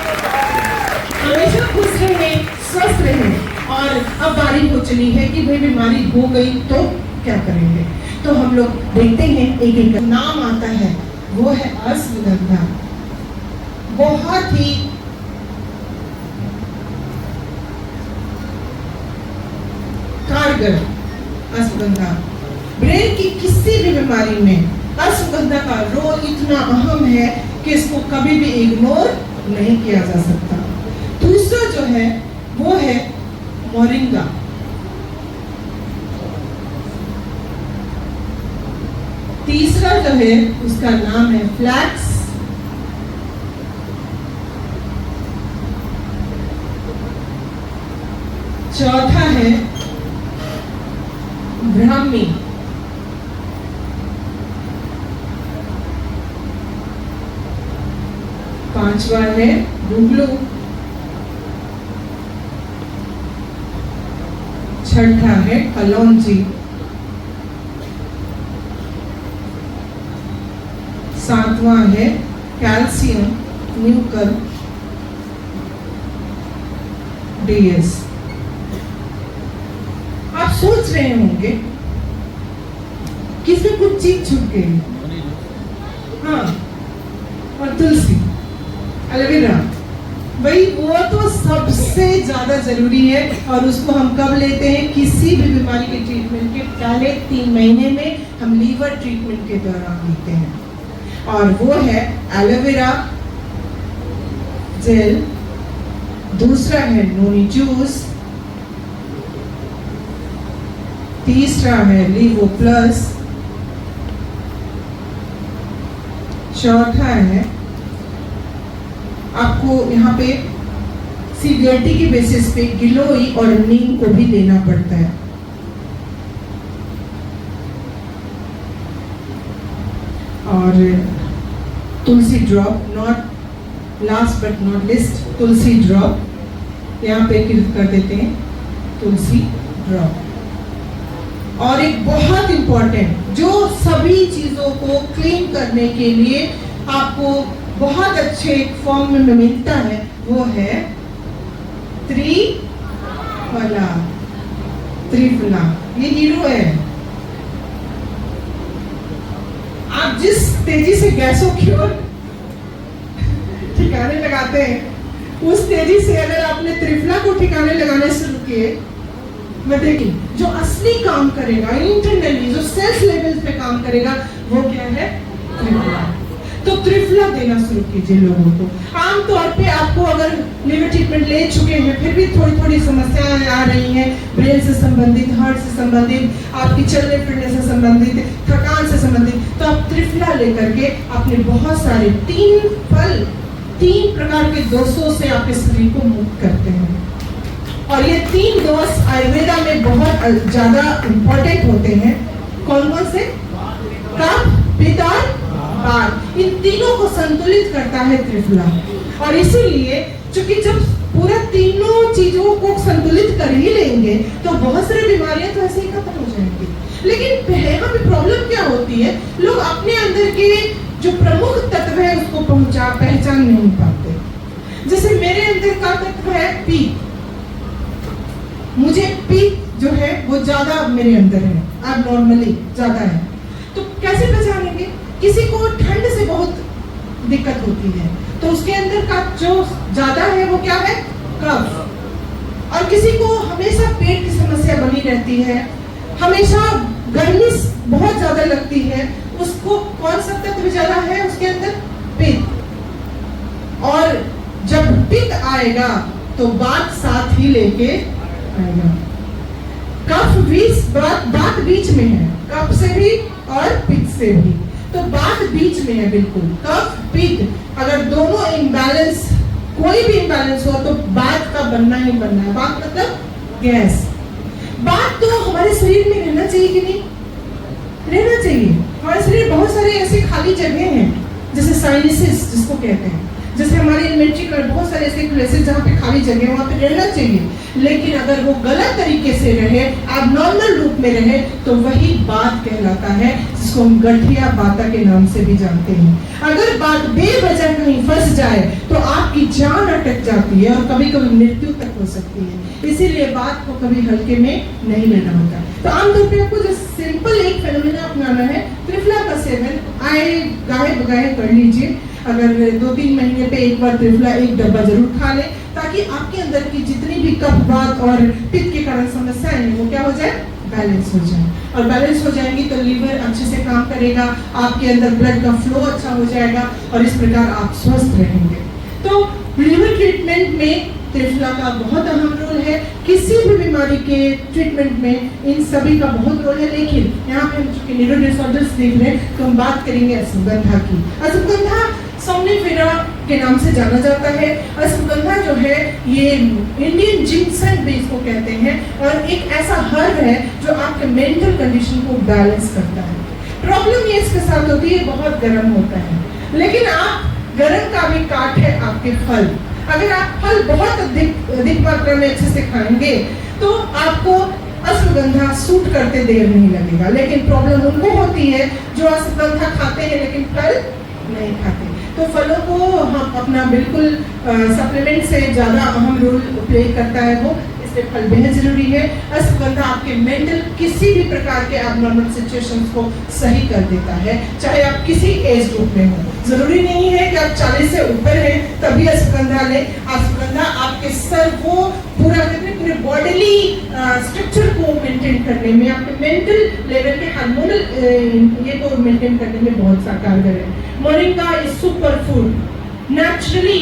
हमेशा खुश रहें, स्वस्थ रहें। और अब बारी हो चली है कि भाई बीमारी हो गई तो क्या करेंगे। तो हम लोग देखते हैं एक एक नाम आता है, वो है अश्वगंधा। बहुत ही कारगर अश्वगंधा। ब्रेन की किसी भी बीमारी में अश्वगंधा का रोल इतना अहम है कि इसको कभी भी इग्नोर नहीं किया जा सकता। दूसरा जो है वो है मोरिंगा। तीसरा जो है उसका नाम है फ्लैक्स। चौथा है ब्राह्मी। पांचवा है गुगलू। छठा है कलौंजी। सातवां है कैल्शियम न्यूकल डीएस। आप सोच रहे होंगे कि इसमें कुछ चीज छूट गई। हाँ, और तुलसी, एलोवेरा, भाई वो तो सबसे ज्यादा जरूरी है। और उसको हम कब लेते हैं, किसी भी बीमारी के ट्रीटमेंट के पहले 3 महीने में हम लीवर ट्रीटमेंट के दौरान लेते हैं। और वो है एलोवेरा जेल। दूसरा है नोनी जूस। तीसरा है लीवो प्लस। चौथा है आपको यहाँ पे सीवियरिटी की बेसिस पे गिलोई और नीम को भी लेना पड़ता है। और Tulsi drop, not last but not least, Tulsi drop यहाँ पे क्लिक कर देते हैं, तुलसी ड्रॉप। और एक बहुत इंपॉर्टेंट जो सभी चीजों को क्लीन करने के लिए आपको बहुत अच्छे फॉर्म में मिलता है, वो है त्रिफला। त्रिफला ये हीरो है। आप जिस तेजी से गैसों की ओर ठिकाने लगाते हैं, उस तेजी से अगर आपने त्रिफला को ठिकाने लगाने शुरू किए, मैं देखिए जो असली काम करेगा इंटरनली, जो सेल्स लेवल पे काम करेगा, वो क्या है, त्रिफला। तो त्रिफला देना शुरू कीजिए लोगों को। आमतौर पे आपको अगर लिवर ट्रीटमेंट ले चुके हैं फिर भी थोड़ी थोड़ी समस्याएं आ रही हैं, ब्रेन से संबंधित, हार्ट से संबंधित, आपकी चलने फिरने से संबंधित, थकान से संबंधित, तो आप त्रिफला लेकर के अपने बहुत सारे 3 फल, 3 प्रकार के दोषों से आपके शरीर को मुक्त करते हैं। और ये 3 दोष आयुर्वेदा में बहुत ज्यादा इंपॉर्टेंट होते हैं। कौन कौन से? कफ, पित्त और वात। इन तीनों को संतुलित करता है त्रिफला। और इसीलिए चूंकि जब पूरा तीनों चीजों को संतुलित कर ही लेंगे तो बहुत सारी बीमारियां तो ऐसे ही खत्म हो जाएंगी। लेकिन यहाँ पे प्रॉब्लम क्या होती है, लोग अपने अंदर के जो प्रमुख तत्व है उसको पहचान नहीं पाते। जैसे मेरे अंदर का तत्व है पीत। मुझे पीत जो है वो ज्यादा मेरे अंदर है, अब नॉर्मली ज्यादा है। तो कैसे पहचानेंगे? किसी को ठंड से बहुत दिक्कत होती है तो उसके अंदर का जो ज्यादा है वो क्या है, कफ। और किसी को हमेशा पेट की समस्या बनी रहती है, हमेशा गर्मी बहुत ज्यादा लगती है, उसको कौन सा तत्व ज्यादा है उसके अंदर? पित्त। और जब पित्त आएगा तो बात साथ ही लेके आएगा। कफ बात बीच में है, कफ से भी और पित्त से भी, तो बात बीच में है बिल्कुल। कफ पित्त अगर दोनों इम्बैलेंस, कोई भी इम्बैलेंस हो तो बात का बनना ही बनना है। बात मतलब गैस। बात तो हमारे शरीर में रहना चाहिए कि नहीं? रहना चाहिए। हमारे शरीर में बहुत सारे ऐसे खाली जगह हैं, जैसे साइनसेस जिसको कहते हैं, जैसे हमारे इन्वेंट्री कर बहुत सारे ऐसे प्लेसेस जहाँ पे खाली जगह है, वहाँ पे रहना चाहिए। लेकिन अगर वो गलत तरीके से रहे, एबनॉर्मल रूप में रहे, तो वही बात कहलाता है, जिसको हम गठिया बाता के नाम से भी जानते हैं। अगर बात बेवजह कहीं फंस जाए तो आपकी जान अटक जाती है और कभी कभी मृत्यु तक हो सकती है। इसीलिए बात को कभी हल्के में नहीं लेना होता। तो आमतौर पर आपको जो सिंपल एक फेनोमेना अपनाना है, त्रिफला का सेवन आए गाहे बगाहे कर लीजिए। अगर 2-3 महीने पे एक बार त्रिफला एक डब्बा जरूर खा लें, ताकि आपके अंदर की जितनी भी कफ बात और पित्त के कारण समस्याएं हैं वो क्या हो जाए? बैलेंस हो जाए। और बैलेंस हो जाएंगी तो लीवर अच्छे से काम करेगा, आपके अंदर ब्लड का फ्लो अच्छा हो जाएगा और इस प्रकार आप स्वस्थ रहेंगे। तो लीवर ट्रीटमेंट में त्रिफला का बहुत अहम रोल है। किसी भी बीमारी के ट्रीटमेंट में इन सभी का बहुत रोल है। लेकिन यहाँ पे हम चूंकि न्यूरो डिसऑर्डर्स देख रहे हैं तो हम बात करेंगे अश्वगंधा की। अश्वगंधा सोमनिफेरा के नाम से जाना जाता है। अश्वगंधा जो है ये इंडियन जिनसन भी इसको कहते हैं और एक ऐसा हर्ब है जो आपके मेंटल कंडीशन को बैलेंस करता है। प्रॉब्लम ये इसके साथ होती है, बहुत गर्म होता है, लेकिन आप गर्म का भी काट है आपके फल। अगर आप फल बहुत अधिक मात्रा में अच्छे से खाएंगे तो आपको अश्वगंधा सूट करते देर नहीं लगेगा। लेकिन प्रॉब्लम उनको होती है जो अश्वगंधा खाते हैं लेकिन फल नहीं खाते। तो फलों को हम अपना बिल्कुल सप्लीमेंट से ज़्यादा अहम रोल प्ले करता है वो, इसलिए फल बेहद जरूरी है। अश्वगंधा आपके मेंटल किसी भी प्रकार के एबनॉर्मल सिचुएशंस को सही कर देता है, चाहे आप किसी एज ग्रुप में हो। जरूरी नहीं है कि आप 40 से ऊपर हैं तभी अश्वगंधा लें। अश्वगंधा आपके सर को पूरा पूरे बॉडीली स्ट्रक्चर को मेंटेन करने में, आपके मेंटल लेवल के हार्मोनल ये को मेंटेन करने में बहुत कारगर है। Moringa is super food, naturally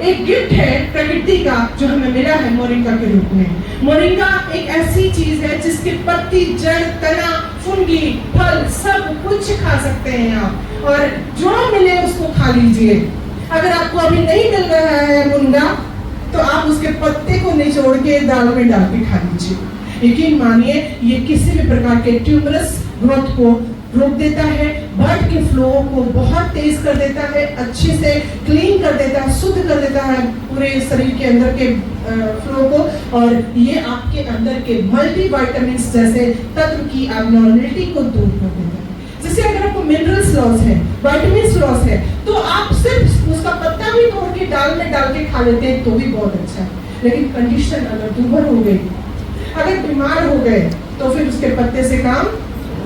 एक गिफ्ट है प्रकृति का जो हमें मिला है मोरिंगा के रूप में। मोरिंगा एक ऐसी चीज है जिसके पत्ती, जड़, तना, फुंगी, फल सब कुछ खा सकते हैं आप, और जो मिले उसको खा लीजिए। अगर आपको अभी नहीं मिल रहा है मुनगा तो आप उसके पत्ते को निचोड़ के दाल में डाल के खा लीजिए। यकीन मानिए ये किसी भी प्रकार के ट्यूमरस ग्रोथ को रोक देता है, ब्लड के फ्लो को बहुत तेज कर देता है, अच्छे से क्लीन कर देता है, शुद्ध कर देता है पूरे शरीर के अंदर के फ्लो को, और ये आपके अंदर के मल्टीविटामिन्स जैसे तत्व की एबनॉर्मलिटी को दूर कर देता है। जैसे अगर आपको मिनरल्स लॉस है, विटामिन्स लॉस है, तो आप सिर्फ उसका पत्ता भी तोड़ के दाल में डाल के खा लेते हैं तो भी बहुत अच्छा है। लेकिन कंडीशन अगर दुर्बल हो गई, अगर बीमार हो गए, तो फिर उसके पत्ते से काम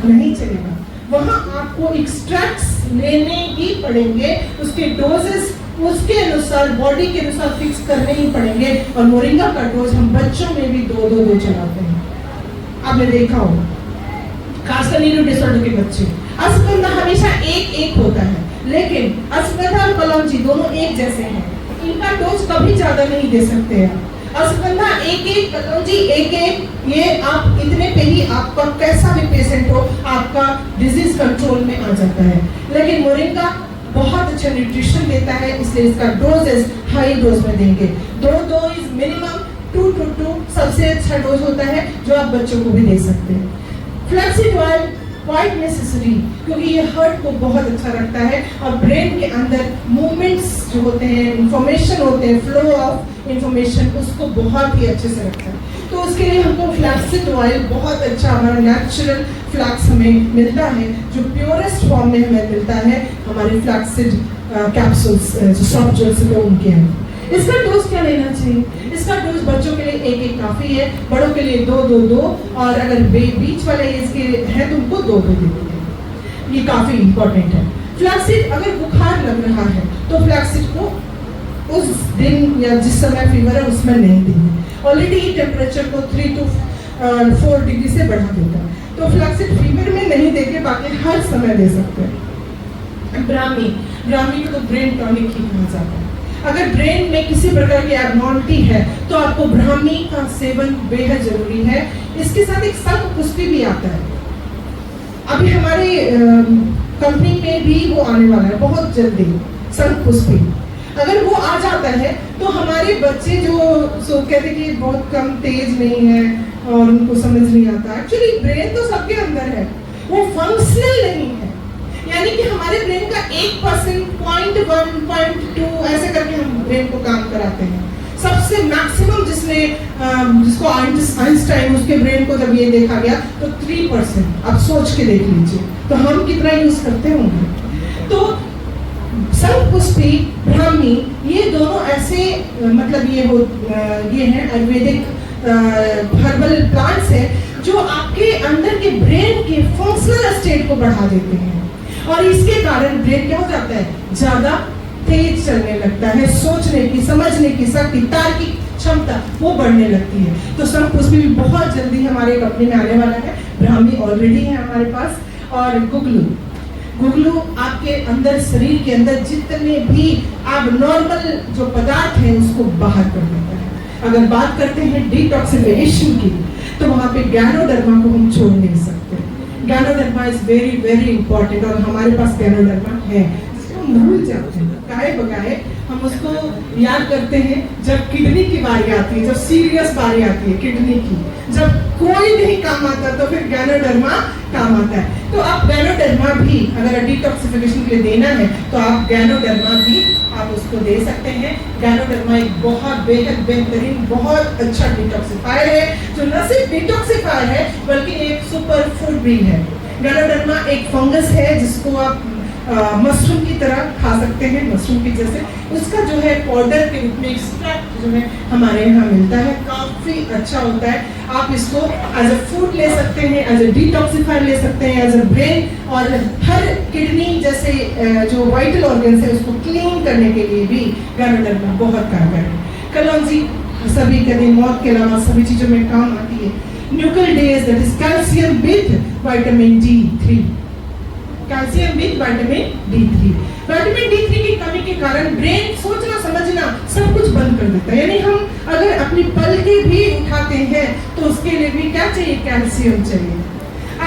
नहीं चलेगा। वहाँ आपको एक्सट्रैक्ट्स लेने ही पड़ेंगे, उसके डोजेस उसके अनुसार, बॉडी के अनुसार फिक्स करने ही पड़ेंगे। और मोरिंगा का डोज हम बच्चों में भी 2-2 चलाते हैं, आपने देखा होगा, खासकर न्यूरो डिसऑर्डर के बच्चे। अश्वगंधा हमेशा एक होता है, लेकिन अश्वगंधा और कलौंजी दोनों एक जैसे हैं, इनका डोज कभी ज्यादा नहीं दे सकते हैं। अश्वगंधा 1-1, कलौंजी 1-1, ये आप इतने पे ही आपका कैसा भी पेशेंट हो आपका डिजीज कंट्रोल में आ जाता है। लेकिन मोरिंगा बहुत अच्छा न्यूट्रिशन देता है, इसलिए इसका डोजेस हाई डोज में देंगे। 2 इज मिनिमम, 2 सबसे अच्छा डोज होता है जो आप बच्चों को भी दे सकते हैं। फ्लैक्सीड ऑयल क्वाइट नेसेसरी, क्योंकि ये हार्ट को बहुत अच्छा रखता है और ब्रेन के अंदर मूवमेंट्स जो होते हैं, इंफॉर्मेशन होते हैं, फ्लो ऑफ इंफॉर्मेशन, उसको बहुत ही अच्छे से रखता है। तो उसके लिए हमको फ्लैक्सीड ऑयल बहुत अच्छा, हमारा नेचुरल फ्लैक्स हमें मिलता है, जो प्योरेस्ट फॉर्म में हमें मिलता है हमारे फ्लैक्सीड कैप्सूल्स जो सॉफ्ट जेल्स होते हैं उनके अंदर। इसका डोज क्या लेना चाहिए? इसका डोज बच्चों के लिए 1-1 काफी है, बड़ों के लिए 2-2 और अगर बीच वाले एज के हैं तो उनको 2-2 देते हैं। ये काफी इंपॉर्टेंट है। फ्लैक्सीड, अगर बुखार लग रहा है तो फ्लैक्सीड को उस दिन या जिस समय फीवर है उसमें नहीं देंगे। ऑलरेडी टेम्परेचर को 3 to 4 डिग्री से बढ़ा देता है। तो फ्लैक्सिड फीवर में नहीं देके बाकी हर समय दे सकते हैं। ब्राह्मी को तो ब्रेन टॉनिक ही कहा जाता है। अगर ब्रेन में किसी प्रकार की एबनॉर्मलिटी है तो आपको ब्राह्मी का सेवन बेहद जरूरी है। इसके साथ एक शंखपुष्पी भी आता है, अभी हमारे कंपनी में भी वो आने वाला है बहुत जल्दी। शंखपुष्पी अगर वो आ जाता है तो हमारे बच्चे जो कहते कि बहुत कम तेज नहीं है और उनको समझ नहीं आता, एक्चुअली ब्रेन तो सबके अंदर है, वो फंक्शनल नहीं है। यानी कि हमारे ब्रेन का 1%, 0.1, 0.2 ऐसे करके हम ब्रेन को काम कराते हैं। सबसे मैक्सिमम जिसको आइंस्टाइन उसके ब्रेन को जब ये देखा गया तो 3%। अब सोच के देख लीजिए तो हम कितना यूज करते होंगे। तो शंखपुष्पी, ब्राह्मी ये दोनों ऐसे मतलब ये हैं आयुर्वेदिक हर्बल प्लांट्स हैं जो आपके अंदर के ब्रेन के फंक्शनल स्टेट को बढ़ा देते हैं और इसके कारण ब्रेन क्या हो जाता है, ज्यादा तेज चलने लगता है, सोचने की, समझने की शक्ति, तार्किक क्षमता वो बढ़ने लगती है। तो शंखपुष्पी भी बहुत जल्दी हमारे कंपनी में आने वाला है। ब्राह्मी ऑलरेडी है हमारे पास। और गुगलू आपके अंदर, शरीर के अंदर जितने भी एबनॉर्मल जो पदार्थ हैं उसको बाहर कर देता है। अगर बात करते हैं डिटॉक्सिफिकेशन की तो वहां पे गैनोडर्मा को हम छोड़ नहीं सकते। Ganoderma is very very important और हमारे पास गैनोडर्मा है जिसको हम भूल जाते हैं, गाए बगाए हम उसको याद करते हैं जब किडनी की बारी आती है, जब सीरियस बारी आती है किडनी की, जब कोई नहीं काम आता तो फिर गैनोडर्मा काम आता है। तो आप गैनोडर्मा भी अगर डिटॉक्सिफिकेशन के लिए देना है तो आप गैनोडर्मा भी आप उसको दे सकते हैं। गैनोडर्मा एक बहुत बेहद बेहतरीन बहुत अच्छा डिटॉक्सिफायर है जो न सिर्फ डिटॉक्सिफायर है बल्कि एक सुपर फूड भी है। गैनोडर्मा एक फंगस है जिसको आप मशरूम की तरह खा सकते हैं, मशरूम की जैसे उसका जो है पाउडर के रूप में एक्सट्रैक्ट जो है हमारे यहाँ मिलता है, काफी अच्छा होता है। आप इसको एज अ फूड ले सकते हैं, एज अ डिटॉक्सिफायर ले सकते हैं, एज अ ब्रेन और हर किडनी जैसे जो वाइटल ऑर्गन्स है उसको क्लीन करने के लिए भी गैनोडर्मा बहुत कारगर है। कलौंजी सभी कभी मौत के अलावा सभी चीजों में काम आती है। न्यूक्लियोडेज that is calcium with vitamin D3, calcium with vitamin D3। Vitamin D3 की कमी के कारण ब्रेन सोचना समझना सब कुछ बंद कर देता है। यानी हम अगर अपनी पलकें भी उठाते हैं तो उसके लिए भी क्या चाहिए, कैल्शियम चाहिए।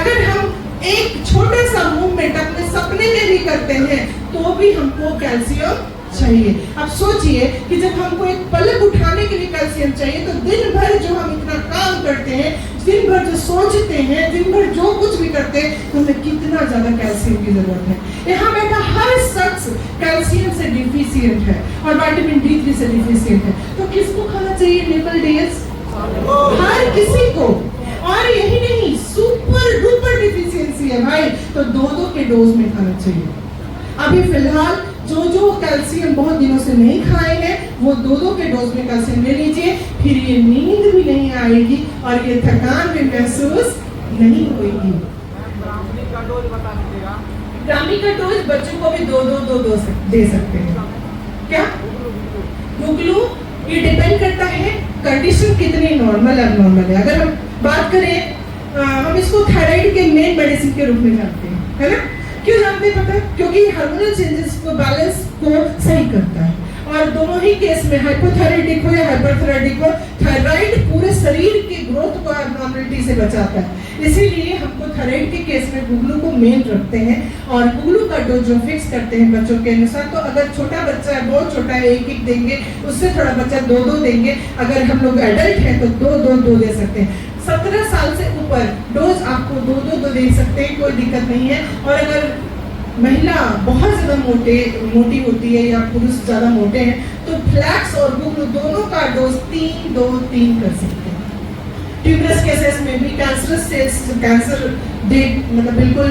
अगर हम एक छोटा सा मूवमेंट अपने सपने में भी करते हैं तो भी हमको कैल्शियम चाहिए। अब सोचिए कि जब हमको एक पलक उठाने के लिए कैल्शियम चाहिए तो दिन भर जो हम इतना काम करते हैं, दिन भर जो सोचते हैं, दिन भर जो कुछ भी करते हैं तो हमें कितना ज्यादा कैल्शियम की जरूरत है। यहाँ बैठा हर शख्स कैल्शियम से डिफिशिएंट है और विटामिन D3 से डिफिशिएंट है। तो किसको खाना चाहिए न्यूक्लियोडेज? हर किसी को। और यही नहीं, सुपर डुपर डिफिशियंसी है भाई तो 2-2 के डोज में खाना चाहिए। अभी फिलहाल जो कैल्शियम बहुत दिनों से नहीं खाए हैं वो 2-2 के डोज में कैल्शियम ले लीजिए, फिर ये नींद भी नहीं आएगी और ये थकान भी महसूस नहीं होगी। ब्राह्मी का डोज बच्चों को भी 2-2 दे सकते हैं। क्या गुगलू ये डिपेंड करता है कंडीशन कितनी नॉर्मल एबनॉर्मल है। अगर हम बात करें हम इसको थायराइड के मेन मेडिसिन के रूप में जानते हैं, है ना? क्यों जानते हैं पता है? क्योंकि हार्मोनल चेंजेस को बैलेंस को सही करता है और दोनों ही केस में हाइपोथायराइडिक हो या हाइपरथायराइडिक हो, थायराइड पूरे शरीर के ग्रोथ को एबनॉर्मलिटी से बचाता है। इसीलिए हमको थायराइड के केस में गुगलू को मेन रखते हैं और गुगलू का डोज जो फिक्स करते हैं बच्चों के अनुसार। तो अगर छोटा बच्चा है, बहुत छोटा है, 1-1 देंगे, उससे थोड़ा बच्चा 2-2 देंगे। अगर हम लोग एडल्ट हैं तो 2-2 दे सकते हैं। 17 साल से ऊपर डोज आपको 2-2 दे सकते हैं, कोई दिक्कत नहीं है। और अगर महिला बहुत ज्यादा मोटी होती है या पुरुष ज्यादा मोटे हैं तो फ्लैक्स और गुगलू दोनों का डोज 3-2-3 कर सकते हैं। ट्यूबरस केसेस में भी कैंसरस सेल्स, कैंसर मतलब बिल्कुल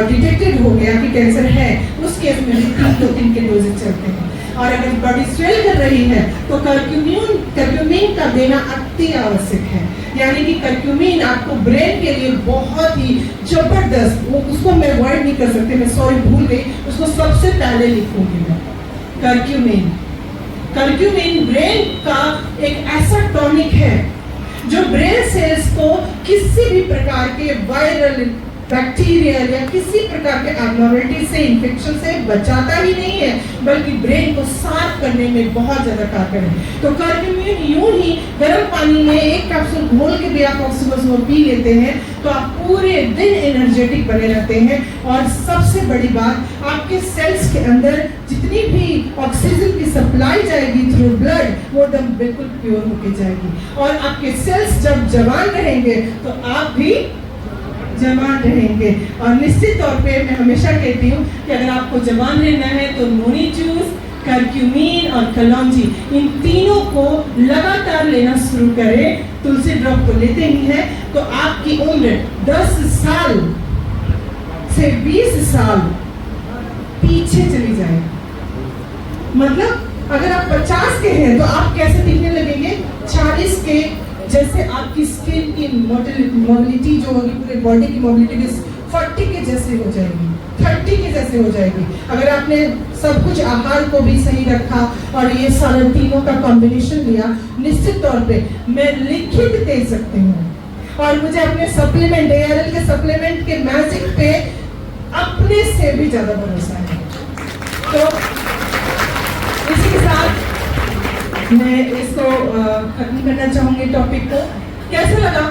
डिटेक्टेड हो गया कि कैंसर है, उस केस में भी 3-2-3 के डोजेज चलते हैं। और अगर बॉडी स्वेल कर रही है तो कर्क्यूमिन का देना अति आवश्यक है। यानी कि कर्क्यूमिन आपको ब्रेन के लिए बहुत ही जबरदस्त, वो उसको मैं वर्ड नहीं कर सकते, मैं सॉरी भूल गई, उसको सबसे पहले लिखूंगी मैं। कर्क्यूमिन ब्रेन का एक ऐसा टॉनिक है जो ब्रेन सेल्स को किसी भी प्रकार के वायरल, बैक्टीरियल या किसी प्रकार के एब्नॉर्मलिटी से, इन्फेक्शन से बचाता ही नहीं है, बल्कि ब्रेन को साफ करने में बहुत ज्यादा कारगर है। तो कर्क्यूमिन यूं ही गर्म पानी में एक कैप्सूल घोल के भी आप सुबह सुबह पी लेते हैं तो आप पूरे दिन एनर्जेटिक बने रहते हैं। और सबसे बड़ी बात, आपके सेल्स के अंदर जितनी भी ऑक्सीजन की सप्लाई जाएगी थ्रू ब्लड, वो एकदम बिल्कुल प्योर होके जाएगी। और आपके सेल्स जब जवान रहेंगे तो आप भी जवान रहेंगे। और निश्चित तौर पे मैं हमेशा कहती हूँ कि अगर आपको जवान रहना है तो नोनी जूस, कर्क्यूमिन और कलौंजी, इन तीनों को लगातार लेना शुरू करें। तुलसी ड्रॉप तो लेते ही हैं तो आपकी उम्र 10 साल से 20 साल पीछे चली जाएगी। मतलब अगर आप 50 के हैं तो आप कैसे दिखने लगेंगे? 40 के जैसे आपकी स्किन की मोबिलिटी जो होगी, पूरे बॉडी की मोबिलिटी 40 के जैसे हो जाएगी, 30 के जैसे हो जाएगी। अगर आपने सब कुछ आहार को भी सही रखा और ये सारे तीनों का कॉम्बिनेशन लिया, निश्चित तौर पे मैं लिखित दे सकती हूँ। और मुझे अपने सप्लीमेंट, ARL के सप्लीमेंट के मैजिक पे अपने से भी ज्यादा भरोसा है। तो इसी के साथ मैं इसको खत्म करना चाहूंगी टॉपिक को। कैसा लगा?